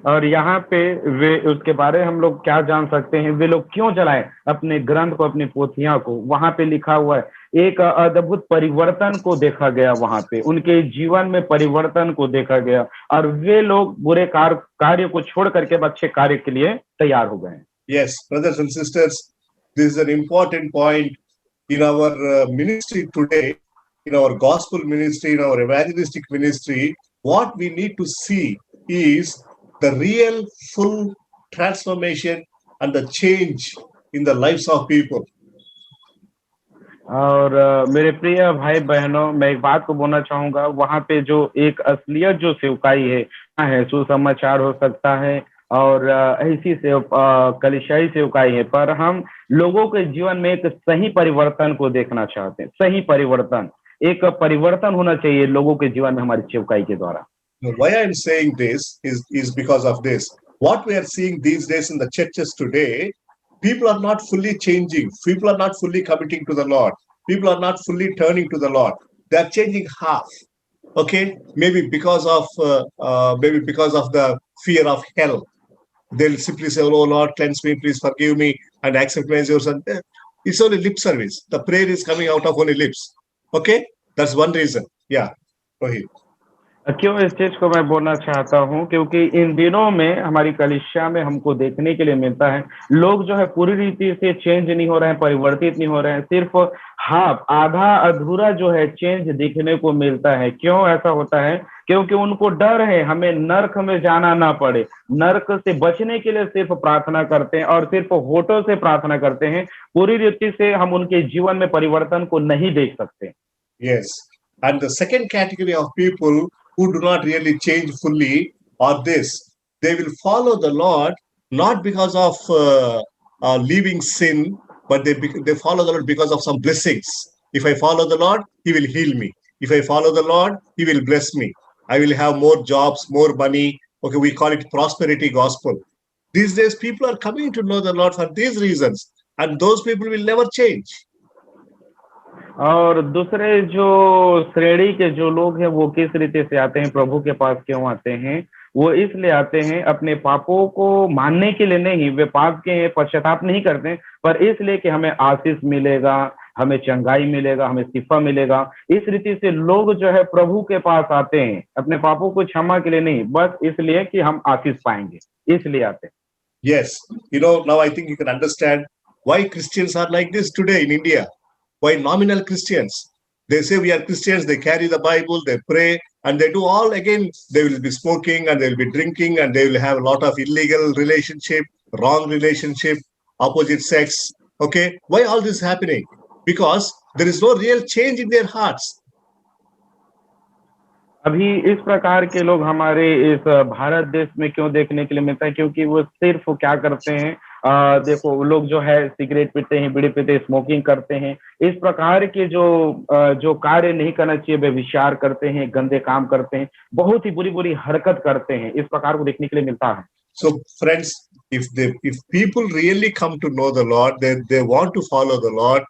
और यहाँ पे वे उसके बारे में हम लोग क्या जान सकते हैं, वे लोग क्यों जलाए अपने ग्रंथ को, अपनी पोथियां को। वहां पे लिखा हुआ है एक अद्भुत परिवर्तन को देखा गया, वहां पे उनके जीवन में परिवर्तन को देखा गया, और वे लोग बुरे कार्य को छोड़ करके अच्छे कार्य के लिए तैयार हो गए। Yes, brothers and sisters, this is an important point in our ministry today, in our gospel ministry, in our evangelistic ministry. What we need to see is the real full transformation and the change in the lives of people. और मेरे प्रिय भाई बहनों, मैं एक बात को बोलना चाहूंगा, वहां पे जो एक असलियत जो सेवकाई है सुसमाचार हो सकता है, और ऐसी कलीसियाई सेवकाई है, पर हम लोगों के जीवन में एक सही परिवर्तन को देखना चाहते हैं। सही परिवर्तन, एक परिवर्तन होना चाहिए लोगों के जीवन में हमारी सेवकाई के द्वारा। Why I'm saying this is because of this. What we are seeing these days in the churches today, people are not fully changing. People are not fully committing to the Lord. People are not fully turning to the Lord. They are changing half. Okay, maybe because of the fear of hell. They'll simply say, "Oh Lord, cleanse me, please forgive me, and accept me as your son." It's only lip service. The prayer is coming out of only lips. Okay, that's one reason. Yeah, go ahead. क्यों इस चीज को मैं बोलना चाहता हूं, क्योंकि इन दिनों में हमारी कलीसिया में हमको देखने के लिए मिलता है, लोग जो है पूरी रीति से चेंज नहीं हो रहे हैं, परिवर्तित नहीं हो रहे हैं, सिर्फ हाफ आधा अधूरा जो है चेंज दिखने को मिलता है। क्यों ऐसा होता है? क्योंकि उनको डर है हमें नर्क में जाना ना पड़े, नर्क से बचने के लिए सिर्फ प्रार्थना करते हैं, और सिर्फ होठों से प्रार्थना करते हैं, पूरी रीति से हम उनके जीवन में परिवर्तन को नहीं देख सकते। Yes, and the second category of people who do not really change fully are this. They will follow the Lord not because of leaving sin, but they follow the Lord because of some blessings. If I follow the Lord, He will heal me. If I follow the Lord, He will bless me. I will have more jobs, more money. Okay, we call it prosperity gospel. These days, people are coming to know the Lord for these reasons, and those people will never change. और दूसरे जो श्रेणी के जो लोग हैं वो किस रीति से आते हैं, प्रभु के पास क्यों आते हैं? वो इसलिए आते हैं अपने पापों को मानने के लिए नहीं, वे पाप के पश्चाताप नहीं करते, पर इसलिए कि हमें आशीष मिलेगा, हमें चंगाई मिलेगा, हमें शिफा मिलेगा। इस रीति से लोग जो है प्रभु के पास आते हैं अपने पापों को क्षमा के लिए नहीं, बस इसलिए कि हम आशीष पाएंगे, इसलिए आते हैं। Yes, now I think you can understand why Christians are like this today in India. Why nominal Christians? They say we are Christians, they carry the Bible, they pray, and they do all again. They will be smoking and they will be drinking and they will have a lot of illegal relationship, wrong relationship, opposite sex. Okay, why all this happening? Because there is no real change in their hearts. अभी इस प्रकार के लोग हमारे इस भारत देश में क्यों देखने के लिए मिलता है? क्योंकि वो सिर्फ क्या करते हैं, देखो लोग जो है सिगरेट पीते हैं, बीड़ी पीते हैं, स्मोकिंग करते हैं, इस प्रकार के जो कार्य नहीं करना चाहिए, वे विचार करते हैं, गंदे काम करते हैं, बहुत ही बुरी बुरी हरकत करते हैं, इस प्रकार को देखने के लिए मिलता है। So friends, if people really come to know the Lord, they want to follow the Lord,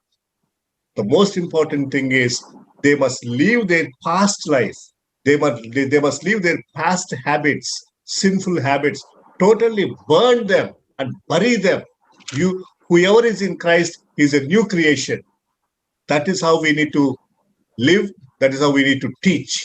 the most important thing is they must leave their past life. They must leave their past habits, sinful habits, totally burn them and bury them. Whoever is in Christ is a new creation. That is how we need to live. That is how we need to teach.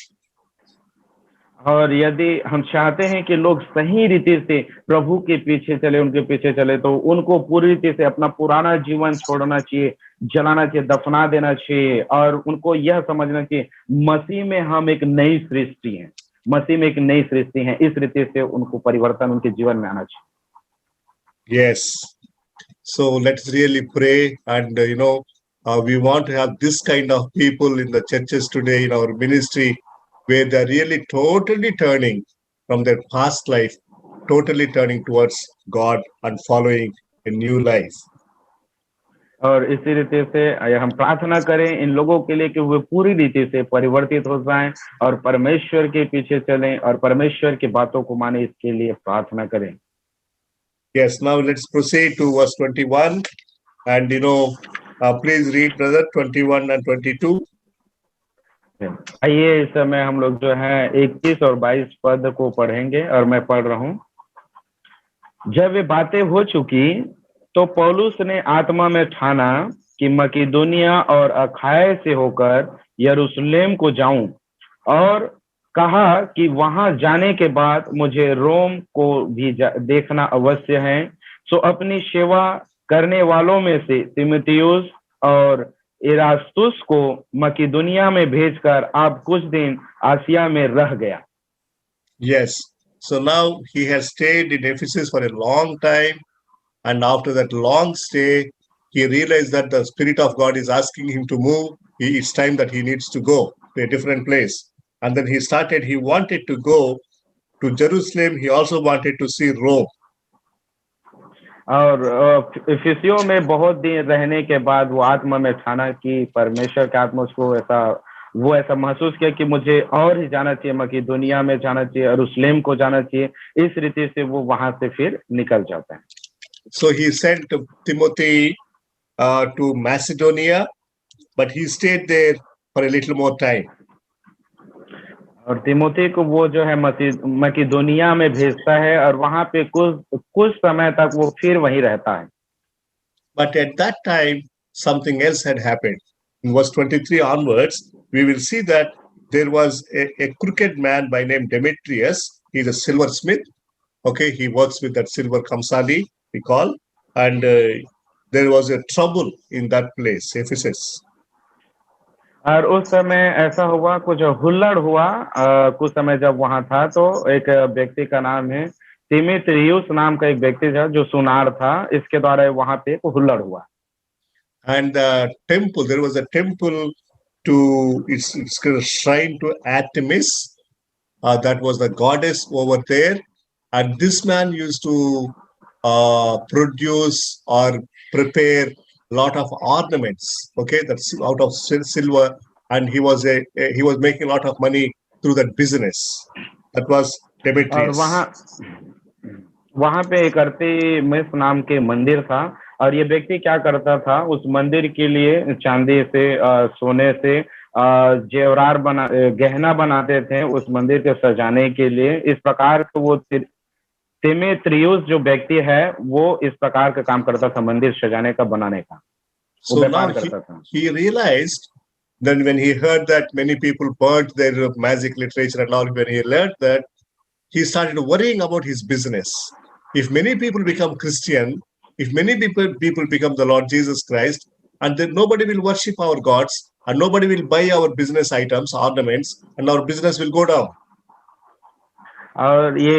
और यदि हम चाहते हैं कि लोग सही रीति से प्रभु के पीछे चले, उनके पीछे चले, तो उनको पूरी रीति से अपना पुराना जीवन छोड़ना चाहिए, जलाना चाहिए, दफना देना चाहिए, और उनको यह समझना चाहिए मसीह में हम एक नई सृष्टि हैं, मसीह में एक नई सृष्टि है। इस रीति से उनको परिवर्तन उनके जीवन में आना चाहिए। Yes. So let's really pray, and we want to have this kind of people in the churches today, in our ministry, where they're really totally turning from their past life, totally turning towards God and following a new life. और इसी रीति से हम प्रार्थना करें इन लोगों के लिए कि वे पूरी रीति से परिवर्तित हो जाएं और परमेश्वर के पीछे चलें और परमेश्वर की बातों को माने, इसके लिए प्रार्थना करें। Yes, now let's proceed to verse 21, and please read, brother, 21 and 22. आइए इस समय हम लोग जो है 21 और 22 पद को पढ़ेंगे, और मैं पढ़ रहा हूं। जब वे बातें हो चुकी तो पौलुस ने आत्मा में ठाना कि मकिदुनिया और अखाया से होकर यरूशलेम को जाऊं, और कहा कि वहां जाने के बाद मुझे रोम को भी देखना अवश्य है। सो अपनी सेवा करने वालों में से तीमुथियुस और इरास्तुस को मकिदुनिया में भेजकर आप कुछ दिन आसिया में रह गया। Yes. So now he has stayed in Ephesus for a long time, and after that long stay, he realized that the Spirit of God is asking him to move. It's time that he needs to go to a different place. And then he wanted to go to Jerusalem. He also wanted to see Rome. और इफिसियों में बहुत दिन रहने के बाद वो आत्मा में ठाना कि परमेश्वर के आत्मा उसको ऐसा महसूस किया कि मुझे और ही जाना चाहिए, मकिदुनिया में जाना चाहिए, यरूशलेम को जाना चाहिए। इस रीति से वो वहां से फिर निकल जाता है। So he sent Timothy to Macedonia, but he stayed there for a little more time. और तिमोथी को वो जो है मकिदुनिया में भेजता है, और वहां पे कुछ समय तक वो फिर वहीं रहता है। But at that time, something else had happened. In verse 23 onwards, we will see that there was a crooked man by name Demetrius. He's a silversmith. Okay, he works with that silver kamsali, we call. And there was a trouble in that place, Ephesus. और उस समय ऐसा हुआ, कुछ हुल्लड़ हुआ। कुछ समय जब वहां था तो एक व्यक्ति का नाम है तीमुथियुस नाम का एक व्यक्ति था जो सुनार था, इसके द्वारा वहां पे एक हुल्लड़ हुआ। And the temple, there was a temple to, it's a shrine to Artemis. That was the goddess over there. And this man used to produce or prepare a lot of ornaments, okay, that's out of silver, and he was making a lot of money through that business. That was Demetrius. और वहां पे एक अर्तेमिस नाम के मंदिर था, और ये व्यक्ति क्या करता था, उस मंदिर के लिए चांदी से सोने से जेवरार गहना बनाते थे उस मंदिर के सजाने के लिए। इस प्रकार तो वो तीमुथियुस जो व्यक्ति है वो इस प्रकार का काम करता था, मंदिर सजाने का, बनाने का। So now he realized that when he heard that many people burnt their magic literature and all, when he learned that, he started worrying about his business. If many people become Christian, if many people become the Lord Jesus Christ, and then nobody will worship our gods, and nobody will buy our business items, ornaments, and our business will go down. और ये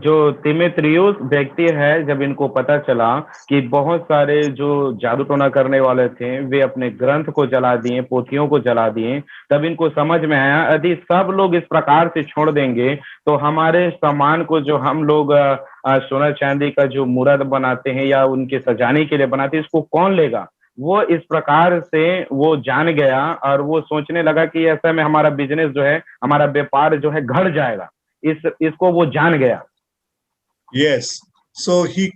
जो तीमुथियुस व्यक्ति है, जब इनको पता चला कि बहुत सारे जो जादू टोना करने वाले थे वे अपने ग्रंथ को जला दिए, पोथियों को जला दिए, तब इनको समझ में आया यदि सब लोग इस प्रकार से छोड़ देंगे तो हमारे सामान को जो हम लोग सोना चांदी का जो मूर्त बनाते हैं या उनके सजाने के लिए बनाते हैं, इसको कौन लेगा। वो इस प्रकार से वो जान गया और वो सोचने लगा कि ऐसा में हमारा बिजनेस जो है, हमारा व्यापार जो है घट जाएगा। इसको वो जान गया। Yes, so he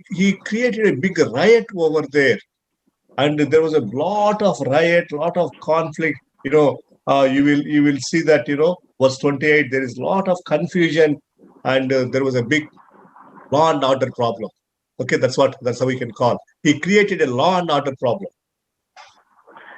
created a big riot over there, and there was a lot of riot, lot of conflict. You will see that verse 28. There is a lot of confusion, and there was a big law and order problem. Okay, that's how we can call. He created a law and order problem.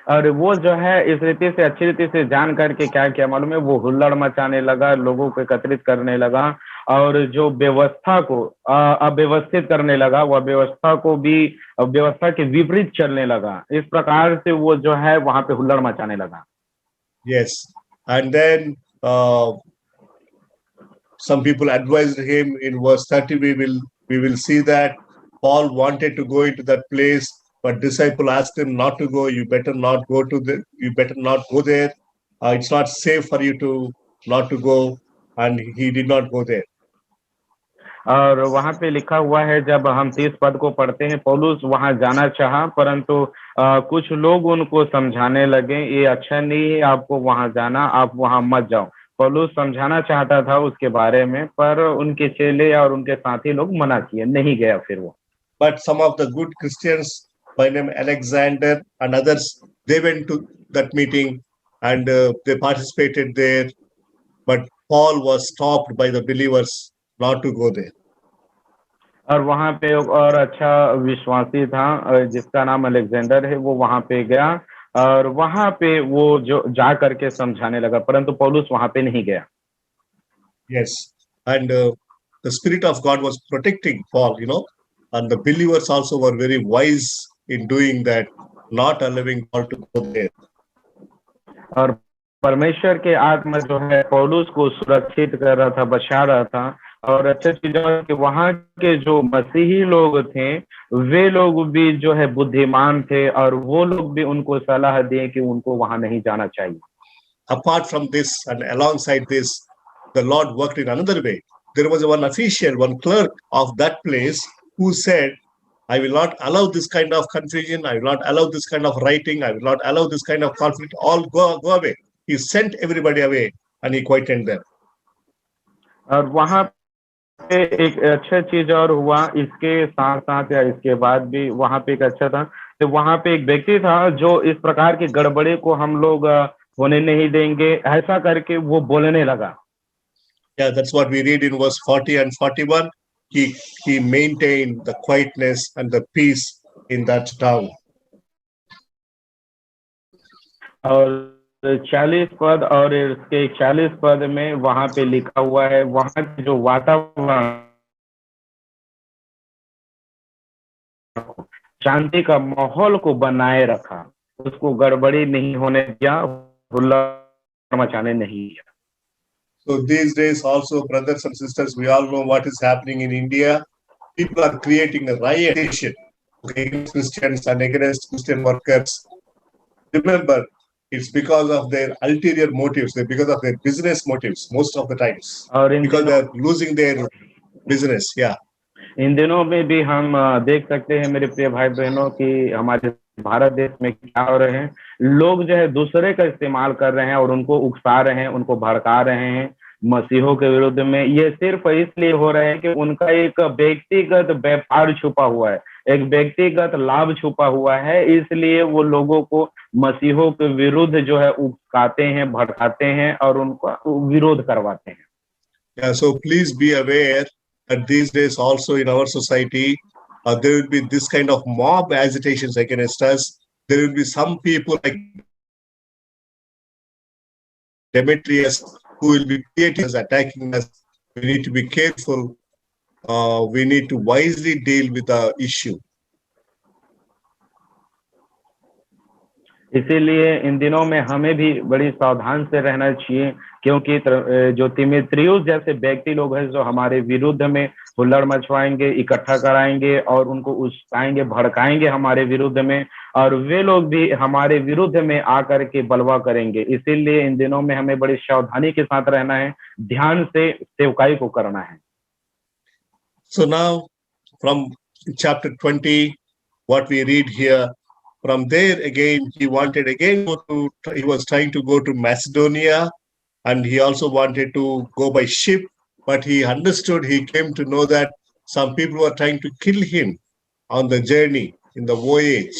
और वो जो है इस रीति से अच्छी रीति से जान करके क्या किया मालूम है, वो हुल्लड़ मचाने लगा, लोगों को एकत्रित करने लगा और जो व्यवस्था को अव्यवस्थित करने लगा, वह व्यवस्था को भी व्यवस्था के विपरीत चलने लगा। इस प्रकार से वो जो है वहां पे हुल्लड़ मचाने लगा। Yes. And then some people advised him in verse 30. We will see that Paul wanted to go into that place, but disciple asked him not to go. You better not go to the. You better not go there. It's not safe for you to not to go, and he did not go there. और वहां पे लिखा हुआ है, जब हम 30 पद को पढ़ते हैं, पौलुस वहां जाना चाहा, परंतु कुछ लोग उनको समझाने लगे, ये अच्छा नहीं है आपको वहां जाना, आप वहां मत जाओ। पौलुस समझाना चाहता था उसके बारे में, पर उनके चेले और उनके साथी लोग मना किए, नहीं गया फिर वो। But some of the good Christians by name Alexander and others, they went to that meeting and they participated there. But Paul was stopped by the believers not to go there. और वहां पे एक और अच्छा विश्वासी था जिसका नाम अलेक्जेंडर है, वो वहां पे गया और वहां पे वो जो जा करके समझाने लगा, परंतु पौलुस वहां पे नहीं गया। Yes. And the Spirit of God was protecting Paul, and the believers also were very wise in doing that, not allowing Paul to go there. और परमेश्वर के आत्मा जो है पौलुस को सुरक्षित कर रहा था, बचा रहा था। और अच्छा चीज है कि वहां के जो मसीही लोग थे, वे लोग भी जो है बुद्धिमान थे और वो लोग भी उनको सलाह दिए कि उनको वहां नहीं जाना चाहिए। Apart from this and alongside this, the Lord worked in another way. There was one official, one clerk of that place who said, I will not allow this kind of confusion. I will not allow this kind of writing. I will not allow this kind of conflict. All go away. He sent everybody away and he quieted them. और वहां पे एक अच्छा चीज और हुआ, इसके साथ साथ या इसके बाद भी वहां पे एक अच्छा था, तो वहां पे एक व्यक्ति था जो इस प्रकार की गड़बड़ी को हम लोग होने नहीं देंगे, ऐसा करके वो बोलने लगा। Yeah, that's what we read in verse 40 and 41. He maintained the quietness and the peace in that town. और 40 पद और इसके 40 पद में वहां पे लिखा हुआ है, वहां के जो वातावरण, शांति का माहौल को बनाए रखा, उसको गड़बड़ी नहीं होने दिया, हुल्लड़ मचाने नहीं दिया। So these days also, brothers and sisters, we all know what is happening in India. People are creating a riot against Christians and against Christian workers. Remember, it's because of their ulterior motives, because of their business motives most of the times. Because they're losing their business. Yeah. इन दिनों में भी हम देख सकते हैं मेरे प्रिय भाई बहनों कि हमारे भारत देश में क्या हो रहे हैं, लोग जो है दूसरे का इस्तेमाल कर रहे हैं और उनको उकसा रहे हैं, उनको भड़का रहे हैं मसीहों के विरुद्ध में। ये सिर्फ इसलिए हो रहा है कि उनका एक व्यक्तिगत व्यापार छुपा हुआ है, एक व्यक्तिगत लाभ छुपा हुआ है, इसलिए वो लोगों को मसीहों के विरुद्ध जो है उकसाते हैं, भड़काते हैं और उनका विरोध करवाते हैं। Yeah, so please be aware that these days also in our society, there will be this kind of mob agitations against us. There will be some people like Demetrius who will be creating us, attacking us. We need to be careful. We need to wisely deal with the issue. इसीलिए इन दिनों में हमें भी बड़ी सावधान से रहना चाहिए, क्योंकि जो तिमित्रियुस जैसे व्यक्ति लोग हैं जो हमारे विरुद्ध में हुल्लड़ मचवाएंगे, इकट्ठा कराएंगे और उनको उकसाएंगे, भड़काएंगे हमारे विरुद्ध में, और वे लोग भी हमारे विरुद्ध में आकर के बलवा करेंगे। इसीलिए इन दिनों में हमें बड़ी सावधानी के साथ रहना है, ध्यान से सेवकाई को करना है। So now from chapter 20, what we read here, from there again, he was trying to go to Macedonia, and he also wanted to go by ship, but he came to know that some people were trying to kill him on the journey, in the voyage.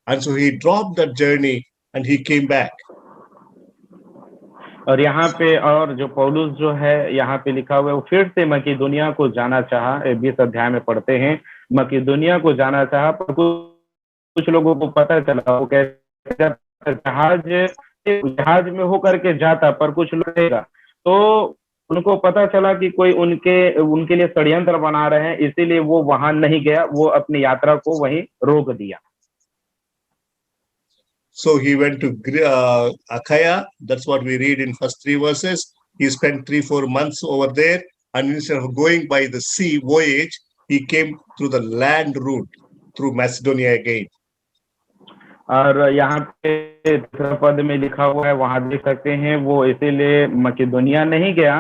And so he dropped that journey and he came back. और यहाँ पे और जो पौलुस जो है यहाँ पे लिखा हुआ है, वो फिर से मकिदुनिया को जाना चाहा। 20 अध्याय में पढ़ते हैं, मकिदुनिया को जाना चाहा, पर कुछ लोगों को पता चला वो कैसे जहाज जहाज में होकर के जाता पर कुछ लगेगा, तो उनको पता चला कि कोई उनके उनके लिए षड्यंत्र बना रहे हैं, इसीलिए वो वहां नहीं गया, वो अपनी यात्रा को वहीं रोक दिया। So he went to Achaia. That's what we read in first three verses. He spent 3-4 months over there, and instead of going by the sea voyage, he came through the land route through Macedonia again. और यहाँ पे तीसरा पद में लिखा हुआ है, वहां देख सकते हैं, वो इसीलिए मकिदुनिया नहीं गया।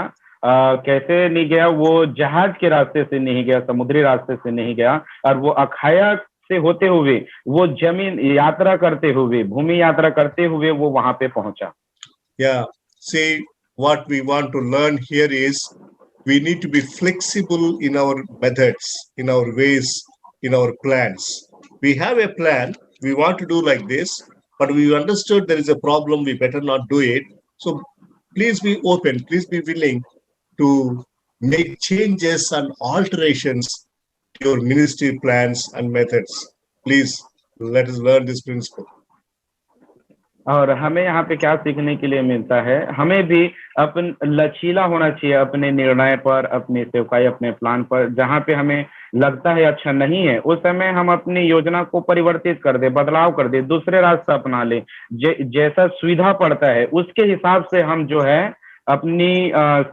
कैसे नहीं गया? वो जहाज के रास्ते से नहीं गया, समुद्री रास्ते से नहीं गया, और वो अखाया से होते हुए, वो जमीन यात्रा करते हुए, भूमि यात्रा करते हुए वो वहां पे पहुंचा। Yeah. See, what we want to learn here is we need to be flexible in our methods, in our ways, in our plans. We have a plan, we want to do like this, but we understood there is a problem, we better not do it. So please be open, please be willing to make changes and alterations to your ministry plans and methods. Please let us learn this principle. और हमें यहाँ पे क्या सीखने के लिए मिलता है? हमें भी अपन लचीला होना चाहिए अपने निर्णय पर, अपनी सेवकाई, अपने प्लान पर। जहाँ पे हमें लगता है अच्छा नहीं है, उस समय हम अपनी योजना को परिवर्तित कर दे, बदलाव कर दे, दूसरे रास्ता अपना ले। जैसा सुविधा पड़ता है उसके हिसाब से हम जो है अपनी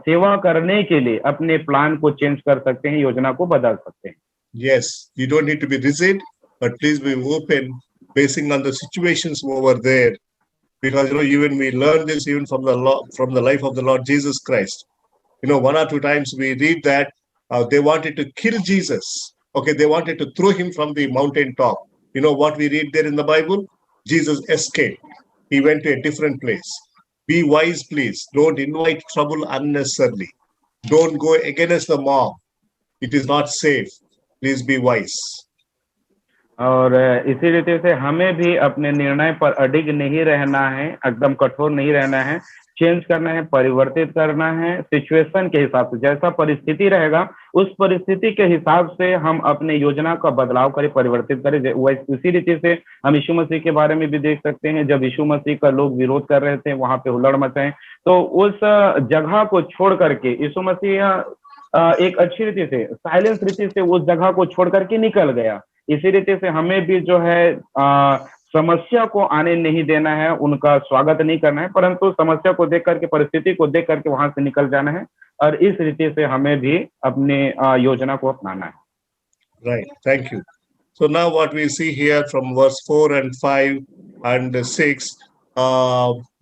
सेवा करने के लिए अपने प्लान को चेंज कर सकते हैं, योजना को बदल सकते हैं। Yes, you don't need to be rigid, but please be open, basing on the situations over there. Because even we learn this even from the life of the Lord Jesus Christ. One or two times we read that they wanted to kill Jesus. Okay, they wanted to throw him from the mountain top. You know what we read there in the Bible? Jesus escaped. He went to a different place. Be wise, please. Don't invite trouble unnecessarily. Don't go against the mob. It is not safe. Please be wise. और इसी रीति से हमें भी अपने निर्णय पर अडिग नहीं रहना है, एकदम कठोर नहीं रहना है, चेंज करना है, परिवर्तित करना है सिचुएशन के हिसाब से। जैसा परिस्थिति रहेगा उस परिस्थिति के हिसाब से हम अपने योजना का बदलाव करें, परिवर्तित करें। उसी रीति से हम यीशु मसीह के बारे में भी देख सकते हैं। जब यीशु मसीह का लोग विरोध कर रहे थे, वहां पे हुल्लड़ मचाए, तो उस जगह को छोड़ करके यीशु मसीह एक अच्छी रीति से, साइलेंस रीति से उस जगह को छोड़ करके निकल गया। इसी रीति से हमें भी जो है समस्या को आने नहीं देना है, उनका स्वागत नहीं करना है, परंतु समस्या को देख करके, परिस्थिति को देख करके वहां से निकल जाना है, और इस रीति से हमें भी अपने योजना को अपनाना है। Right, thank you. So now what we see here from verse 4 and 5 and 6,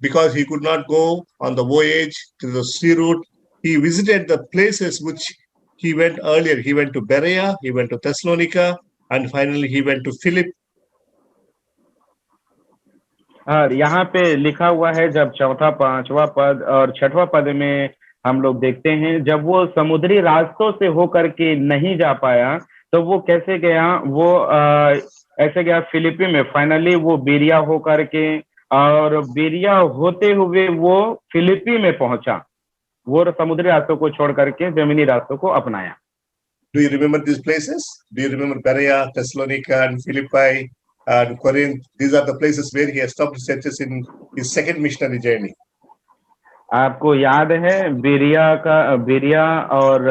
because he could not go on the voyage to the sea route, he visited the places which he went earlier. He went to Berea, he went to Thessalonica, and finally he went to Philip. और यहाँ पे लिखा हुआ है, जब चौथा, पांचवा पद और छठवां पद में हम लोग देखते हैं, जब वो समुद्री रास्तों से होकर के नहीं जा पाया तो वो कैसे गया? वो ऐसे गया फिलिपी में, फाइनली वो बेरिया होकर के, और बेरिया होते हुए वो फिलिपी में पहुंचा। वो समुद्री रास्तों को छोड़ करके जमीनी रास्तों को अपनाया। Do you remember these places? Do you remember Berea, Thessalonica, and Philippi, and Corinth? These are the places where he established churches in his second missionary journey. आपको याद है बेरिया और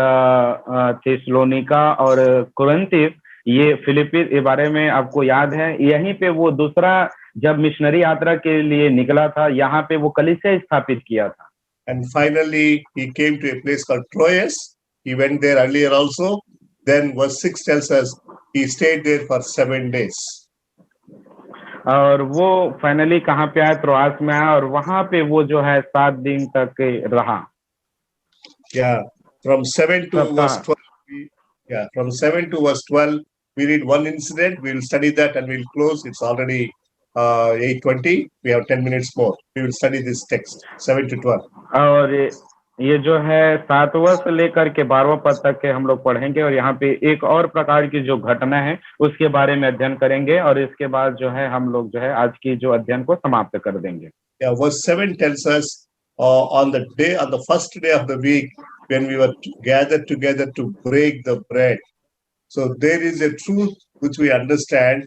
थेसलोनिका और कुरिन्थ, ये फिलिपी के बारे में आपको याद है? यहीं पे वो दूसरा जब मिशनरी यात्रा के लिए निकला था, यहाँ पे वो कलीसिया स्थापित किया था। And finally he came to a place called Troas. He went there earlier also. Then verse 6 tells us he stayed there for 7 days. और वो फाइनली कहाँ पे आया? त्रोआस में आया, और वहां पे वो जो है 7 दिन तक रहा। Yeah, from 7 to verse 12. From 7 to verse 12, we read one incident. We'll study that and we'll close. It's already 8:20. We have 10 minutes more. We will study this text 7 to 12. और ये जो है 7वां से लेकर के 12वां पद तक के हम लोग पढ़ेंगे, और यहाँ पे एक और प्रकार की जो घटना है उसके बारे में अध्ययन करेंगे, और इसके बाद जो है हम लोग जो है आज की जो अध्ययन को समाप्त कर देंगे। Yeah, verse 7 tells us on the first day of the week, when we were gathered together to break the bread. So there is a truth which we understand.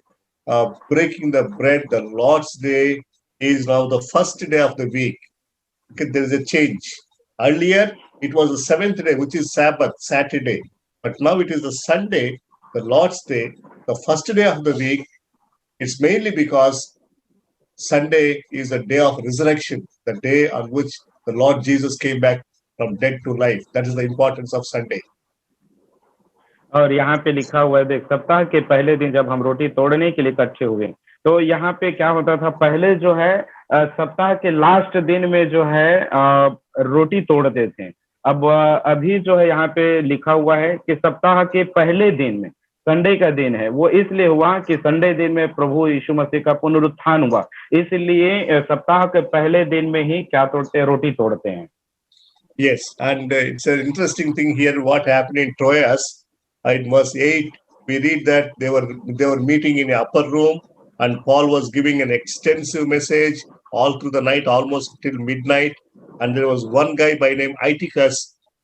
Breaking the bread, the Lord's Day, is now the first day of the week. Okay, there is a change. Earlier, it was the seventh day, which is Sabbath, Saturday. But now it is the Sunday, the Lord's Day, the first day of the week. It's mainly because Sunday is a day of resurrection, the day on which the Lord Jesus came back from dead to life. That is the importance of Sunday. और यहाँ पे लिखा हुआ है, देख, सप्ताह के पहले दिन जब हम रोटी तोड़ने के लिए इकट्ठे हुए, तो यहाँ पे क्या होता था, पहले जो है सप्ताह के लास्ट दिन में जो है रोटी तोड़ते थे। अब अभी जो है यहाँ पे लिखा हुआ है कि सप्ताह के पहले दिन में, संडे का दिन है, वो इसलिए हुआ कि संडे दिन में प्रभु यीशु मसीह का पुनरुत्थान हुआ, इसलिए सप्ताह के पहले दिन में ही क्या तोड़ते हैं, रोटी तोड़ते हैं। Yes, and it's an interesting thing here what happened in Troas. In verse 8, we read that they were meeting in an upper room, and Paul was giving an extensive message all through the night, almost till midnight. And there was one guy by name Aiticus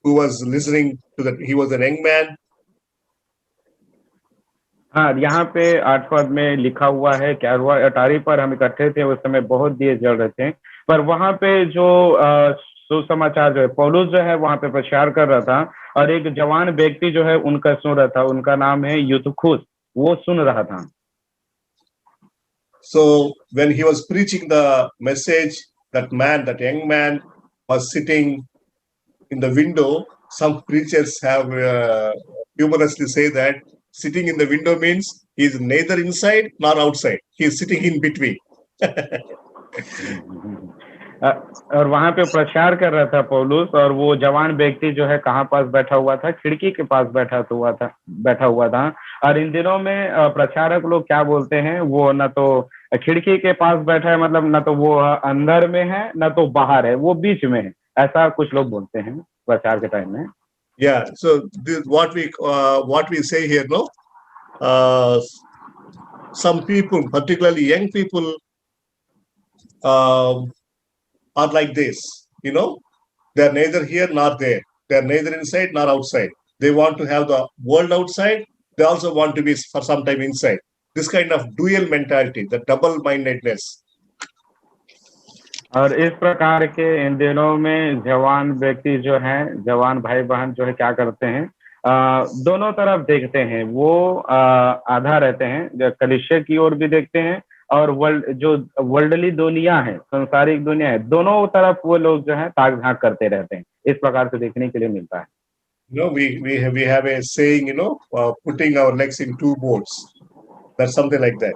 who was listening to that. He was a young man. हाँ, यहाँ पे 8 पद में लिखा हुआ है, क्या हुआ, अटारी पर हम इकट्ठे थे, उस समय बहुत दिए जल रहे थे, पर वहां पे जो सुसमाचार जो है, पौलुस जो है वहां पे प्रचार कर रहा था, और एक जवान व्यक्ति जो है उनका सुन रहा था, उनका नाम है यूतुखुस, वो सुन रहा था। So when he was preaching the message, that young man was sitting in the window. Some preachers have humorously say that sitting in the window means he is neither inside nor outside. He is sitting in between. और वहां पे प्रचार कर रहा था पौलुस, और वो जवान व्यक्ति जो है कहाँ पास बैठा हुआ था, खिड़की के पास बैठा हुआ था। और इन दिनों में प्रचारक लोग क्या बोलते हैं, वो न तो खिड़की के पास बैठा है, मतलब न तो वो अंदर में है न तो बाहर है, वो बीच में है, ऐसा कुछ लोग बोलते हैं प्रचार के टाइम में। Yeah, so this, what we say here, no, some people, particularly young people, are like this, you know, they're neither here nor there. They're neither inside nor outside. They want to have the world outside. They also want to be for some time inside. This kind of dual mentality, the double-mindedness. और इस प्रकार के इन दिनों में जवान व्यक्ति जो हैं, जवान भाई बहन जो है क्या करते हैं, दोनों तरफ देखते हैं, वो आधा रहते हैं, कलीसिया की ओर भी देखते हैं, और वर्ल्डली दुनिया है, संसारिक दुनिया है, दोनों तरफ वो लोग जो है ताक झांक करते रहते हैं। इस प्रकार से देखने के लिए मिलता है। You know, we have a saying, you know, putting our legs in two boats. That's something like that.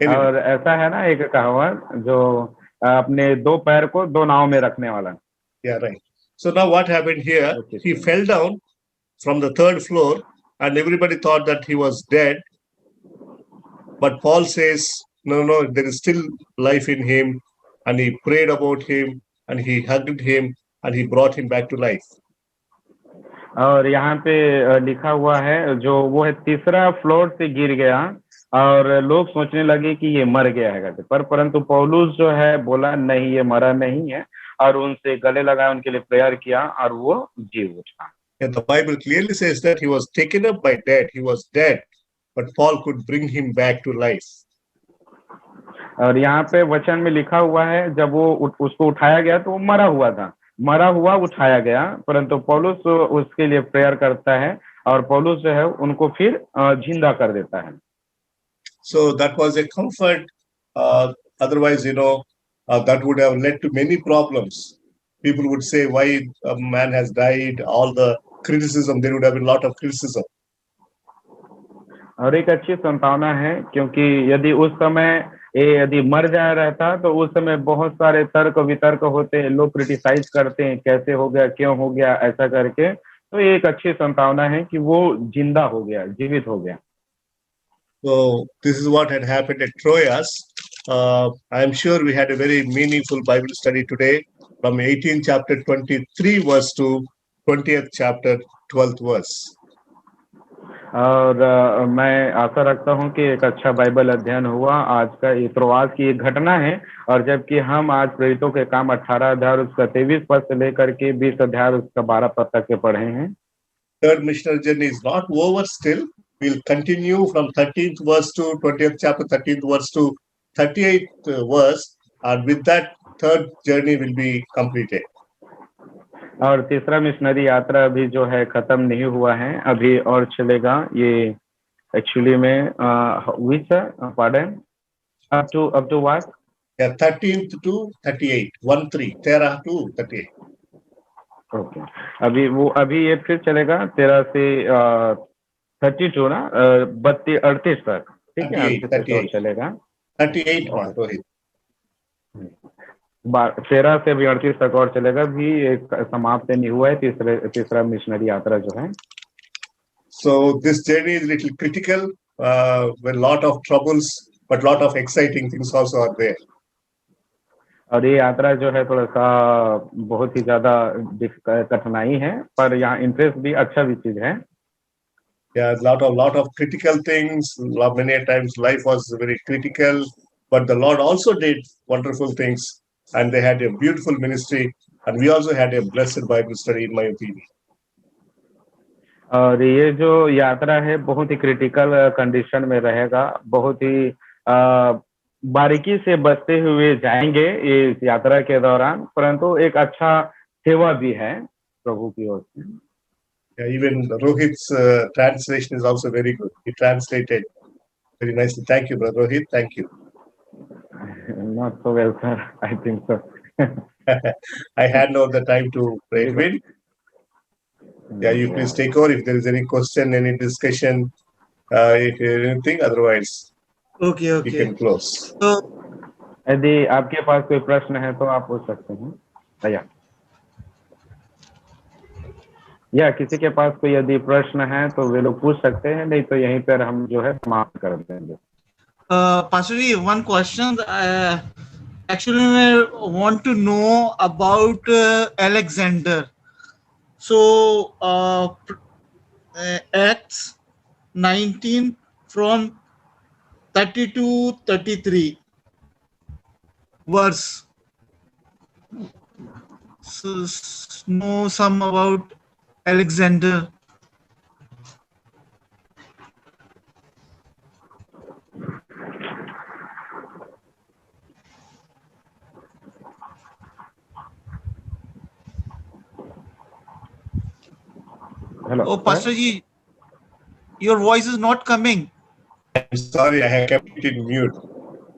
Anyway. और ऐसा है ना एक कहावत, जो अपने दो पैर को दो नाव में रखने वाला। Yeah, right. So now what happened here? Okay. He fell down from the 3rd floor, and everybody thought that he was dead. But Paul says, no, there is still life in him, and he prayed about him, and he hugged him, and he brought him back to life. और यहाँ पे लिखा हुआ है, जो वो है 3रा floor से गिर गया, और लोग सोचने लगे कि ये मर गया है, परंतु पौलुस जो है बोला नहीं, ये मरा नहीं है, और उनसे गले लगाया, उनके लिए प्रेयर किया, और वो जी उठा। And the Bible clearly says that he was taken up by death. He was dead, but Paul could bring him back to life. और यहाँ पे वचन में लिखा हुआ है, जब वो उसको उठाया गया तो वो मरा हुआ था, मरा हुआ उठाया गया, परंतु पौलुस उसके लिए प्रेयर करता है, और पौलुस जो है उनको फिर जिंदा कर देता है। So that was a comfort. Otherwise, you know, that would have led to many problems. People would say, why a man has died, all the criticism, there would have been a lot of criticism. और एक अच्छी संभावना है, क्योंकि यदि मर जा रहता तो उस समय बहुत सारे तर्क वितर्क होते हैं, लोग क्रिटिसाइज करते हैं, कैसे हो गया, क्यों हो गया, ऐसा करके। तो ये एक अच्छी संभावना है कि वो जिंदा हो गया, जीवित हो गया। So this is what had happened at Troas. I am sure we had a very meaningful Bible study today from 18th chapter 23 verse to 20th chapter 12th verse. और मैं आशा रखता हूं कि एक अच्छा बाइबल अध्ययन हुआ। आज का ये त्रोआस की एक घटना है, और जबकि हम आज प्रेरितों के काम 18 अध्याय उसका 23 पद से लेकर के 20 अध्याय उसका 12 पद तक के पढ़े हैं। Third missionary journey is not over still. We'll continue from 13th verse to 20th chapter, 13th verse to 38th verse, and with that, third journey will be completed. और तीसरा मिशनरी यात्रा अभी जो है खत्म नहीं हुआ है, अभी और चलेगा ये एक्चुअली में which pardon up to what? Yeah, 13th to 38, 13, 13 to 38. Okay, अभी ये फिर चलेगा 13 से 32 ना 38 तक, ठीक है, 38 चलेगा 38 month, Rohit. 13 से अभी 38 तक और चलेगा, भी एक समाप्त नहीं हुआ है तीसरा मिशनरी यात्रा जो है. So this journey is little critical, with lot of troubles, but lot of exciting things also are there. और ये यात्रा जो है थोड़ा सा बहुत ही ज्यादा कठिनाई है, पर यहाँ इंटरेस्ट भी अच्छा भी चीज है. Yeah, lot of critical things. Many times life was very critical, but the Lord also did wonderful things, and they had a beautiful ministry, and we also had a blessed Bible study, in my opinion. और ये जो यात्रा है बहुत ही critical condition में रहेगा, बहुत ही बारीकी से बचते हुए जाएंगे इस यात्रा के दौरान, परंतु एक अच्छा सेवा भी है प्रभु की ओर से. Yeah, even Rohit's translation is also very good. He translated very nicely. Thank you, brother Rohit. Thank you. Not so well, sir. I think so. I hand over the time to Edwin. Yeah, you please take over if there is any question, any discussion, if anything. Otherwise, Okay. you can close. So, यदि आपके पास कोई प्रश्न है तो आप पूछ सकते हैं. या किसी के पास कोई यदि प्रश्न है तो वे लोग पूछ सकते हैं, नहीं तो यहीं पर हम जो है समाप्त कर देंगे. Pastor ji, one question. Actually, I want to know about Alexander. So, Acts 19 from 30 to 33 verse. So, know some about Alexander. Hello. Oh, Pastor ji, your voice is not coming. I'm sorry, I have kept it in mute.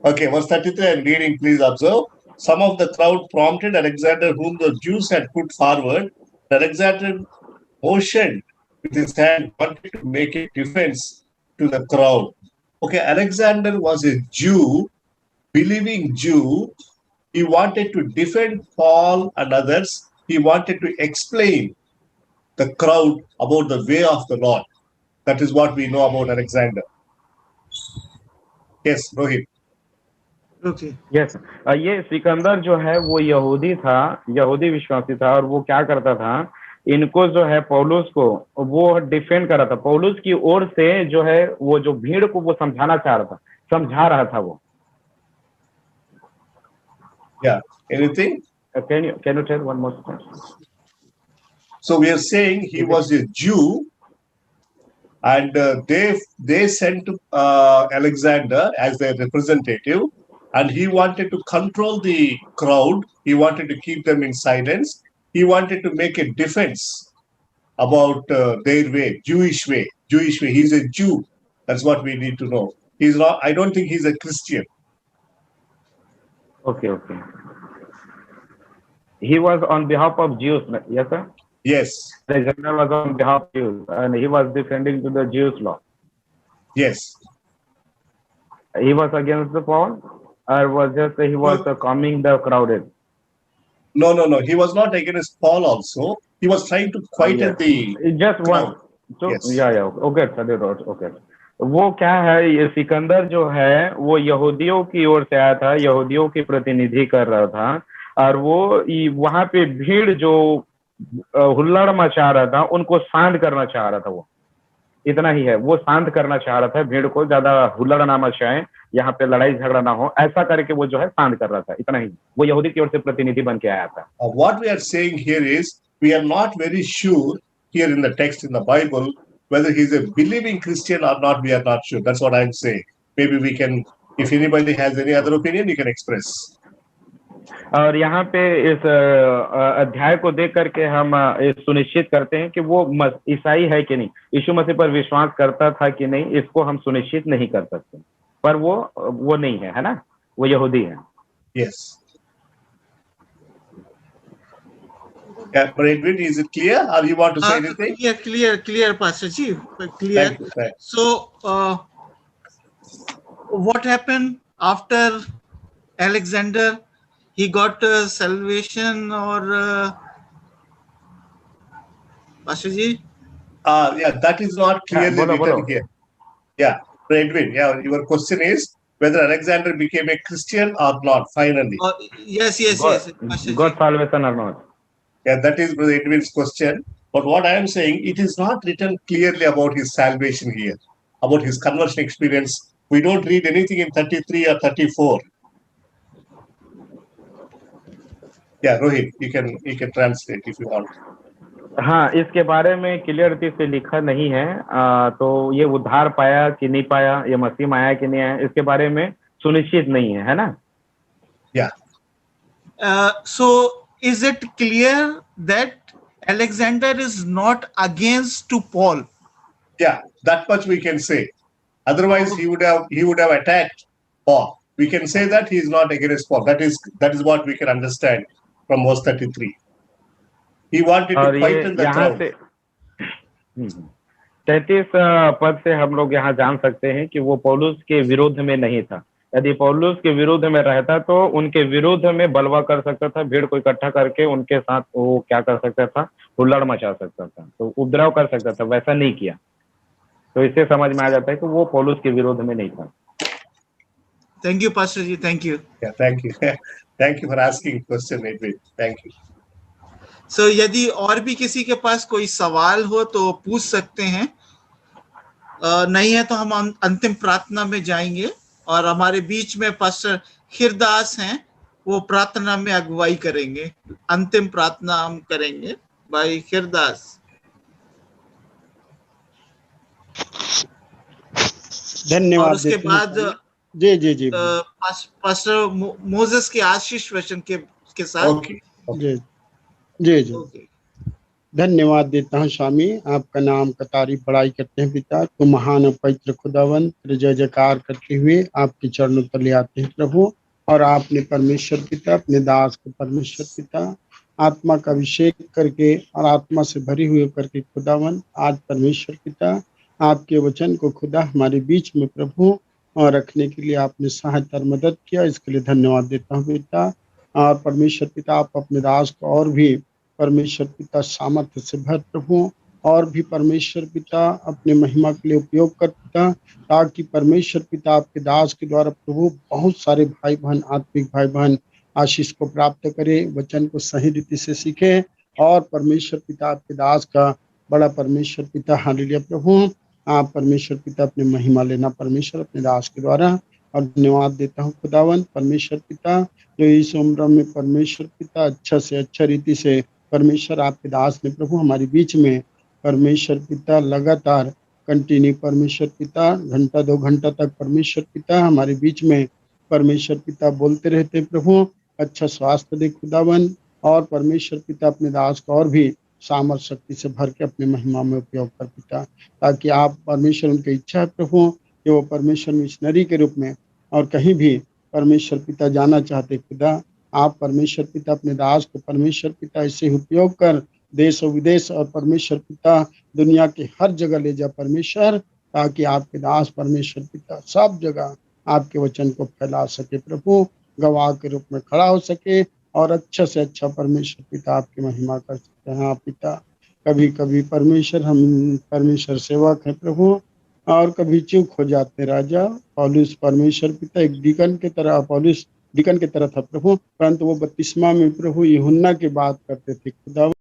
Okay, verse 33, I'm reading, please observe. Some of the crowd prompted Alexander, whom the Jews had put forward. Alexander motioned with his hand, wanted to make a defense to the crowd. Okay, Alexander was a Jew, believing Jew. He wanted to defend Paul and others. He wanted to explain the crowd about the way of the Lord. That is what we know about Alexander. Yes, Rohit. Okay. Yes, ये सिकंदर जो है वो यहूदी विश्वासी था, और वो क्या करता था, इनको जो है पौलुस को वो डिफेंड कर रहा था. पौलुस की ओर से जो है वो जो भीड़ को वो समझा रहा था वो. Yeah. Anything? Can you tell one more time? So we are saying he was a Jew, and they sent Alexander as their representative, and he wanted to control the crowd. He wanted to keep them in silence. He wanted to make a defense about their way, Jewish way. He's a Jew. That's what we need to know. He's not. I don't think he's a Christian. Okay. He was on behalf of Jews, yes sir? Yes. Alexander was on behalf of Jews, and he was defending to the Jews law. Yes. He was against the Paul, or was he was calming the crowded? No. He was not against Paul also. He was trying to quieten the just one. So yes. Yeah. Okay. वो क्या है, ये सिकंदर जो है वो यहूदियों की ओर से आया था, यहूदियों की प्रतिनिधि कर रहा था, और वो वहां पे भीड़ जो हुल्लड़ मचा रहा था उनको शांत करना चाह रहा था. वो इतना ही है, वो शांत करना चाह रहा था भीड़ को, ज्यादा हुल्लड़ ना मचाए, यहाँ पे लड़ाई झगड़ा ना हो, ऐसा करके वो जो है शांत कर रहा था. इतना ही, वो यहूदी की ओर से प्रतिनिधि बन के आया था. What we are saying here is, we are not very sure here in the text in the Bible whether he's a believing Christian or not. We are not sure. That's what I'm saying. Maybe we can If anybody has any other opinion, you can express. और यहाँ पे इस अध्याय को देख करके हम सुनिश्चित करते हैं कि वो ईसाई है कि नहीं, यीशु मसीह पर विश्वास करता था कि नहीं, इसको हम सुनिश्चित नहीं कर सकते, पर वो नहीं है ना, वो यहूदी है। Yes. Yeah, Edwin, is it clear, or you want to say anything? Clear, Pastor Ji, clear. Thank you, thank you. So, what happened after Alexander? He got salvation, or Pastor Ji? Yeah, that is not clearly bolo, written bolo. here. Yeah, Edwin, yeah, your question is whether Alexander became a Christian or not, finally. Yes, Pastor God Ji. salvation or not? Yeah, that is Brother Edwin's question. But what I am saying, it is not written clearly about his salvation here, about his conversion experience. We don't read anything in 33 or 34. Yeah, Rohit, you can translate if you want. हाँ, इसके बारे में clarity से लिखा नहीं है, तो ये उद्धार पाया कि नहीं पाया, ये मसीह में आया कि नहीं आया, इसके बारे में सुनिश्चित नहीं है ना? Yeah. So is it clear that Alexander is not against to Paul? Yeah, that much we can say. Otherwise, he would have attacked Paul. We can say that he is not against Paul. That is what we can understand from verse 33. He wanted to fight in the crowd. 33 पद से हम लोग यहाँ जान सकते हैं कि वो पौलुस के विरोध में नहीं था। यदि पौलुस के विरोध में रहता तो उनके विरोध में बलवा कर सकता था, भीड़ को इकट्ठा करके उनके साथ वो क्या कर सकता था, हुल्लड़ मचा सकता था, तो उपद्रव कर सकता था, वैसा नहीं किया। तो इससे समझ में आ जाता है कि वो पौलुस के विरोध में नहीं था। Thank you, Pastor Ji. Thank you. Yeah, thank you. Thank you for asking question, Edwin. Thank you. So, यदि और भी किसी के पास कोई सवाल हो तो पूछ सकते हैं, नहीं है तो हम अंतिम प्रार्थना में जाएंगे और हमारे बीच में पास्टर खिरदास हैं, वो प्रार्थना में अगुवाई करेंगे। अंतिम प्रार्थना हम करेंगे भाई खिरदास। धन्यवाद। और उसके बाद जी पास्टर मोजेस के आशीष वचन के साथ। जी धन्यवाद देता हूँ स्वामी, आपका नाम का तारीफ बड़ाई करते हैं पिता। तो महान और पवित्र खुदावन जय जयकार करते हुए आपके चरणों पर ले आते हैं प्रभु। और आपने परमेश्वर पिता अपने दास को परमेश्वर पिता आत्मा का अभिषेक करके और आत्मा से भरी हुई करके खुदावन आज परमेश्वर पिता आपके वचन को खुदा हमारे बीच में प्रभु और रखने के लिए आपने सहायता और मदद किया, इसके लिए धन्यवाद देता हूँ पिता। और परमेश्वर पिता आप अपने दास को और भी परमेश्वर पिता सामर्थ्य से भर प्रभु, और भी परमेश्वर पिता अपने महिमा के लिए उपयोग कर पिता, ताकि परमेश्वर पिता आपके दास के द्वारा प्रभु बहुत सारे भाई बहन, आत्मिक भाई बहन आशीष को प्राप्त करे, वचन को सही रीति से सीखे, और परमेश्वर पिता आपके दास का बड़ा परमेश्वर पिता हालेलुया प्रभु आप परमेश्वर पिता अपने महिमा लेना परमेश्वर अपने दास के द्वारा। और धन्यवाद देता हूँ खुदावन परमेश्वर पिता जो इस उम्र में परमेश्वर पिता अच्छा से अच्छा रीति से परमेश्वर आपके दास ने प्रभु हमारे बीच में परमेश्वर पिता लगातार कंटिन्यू परमेश्वर पिता घंटा 2 घंटा तक परमेश्वर पिता हमारे बीच में परमेश्वर पिता बोलते रहते प्रभु। अच्छा स्वास्थ्य दे खुदावन, और परमेश्वर पिता अपने दास को और भी सामर्थ शक्ति से भर के अपने महिमा में उपयोग कर पिता, ताकि आप परमेश्वर उनकी इच्छा है प्रभु कि वो परमेश्वर मिशनरी के रूप में और कहीं भी परमेश्वर पिता जाना चाहते खुदा, आप परमेश्वर पिता अपने दास को परमेश्वर पिता ऐसे उपयोग कर देश और विदेश और परमेश्वर पिता दुनिया के हर जगह ले जा परमेश्वर, ताकि आपके दास परमेश्वर पिता सब जगह आपके वचन को फैला सके प्रभु, गवाह के रूप में खड़ा हो सके और अच्छा से अच्छा परमेश्वर पिता आपकी महिमा कर सकते हैं। आप पिता कभी कभी परमेश्वर हम परमेश्वर सेवक हैं प्रभु, और कभी चूक हो जाते राजा। पौलुस परमेश्वर पिता एक डिकन की तरह, पौलुस डिकन की तरह था प्रभु, परंतु वो बपतिस्मा में प्रभु यूहन्ना की बात करते थे खुदा।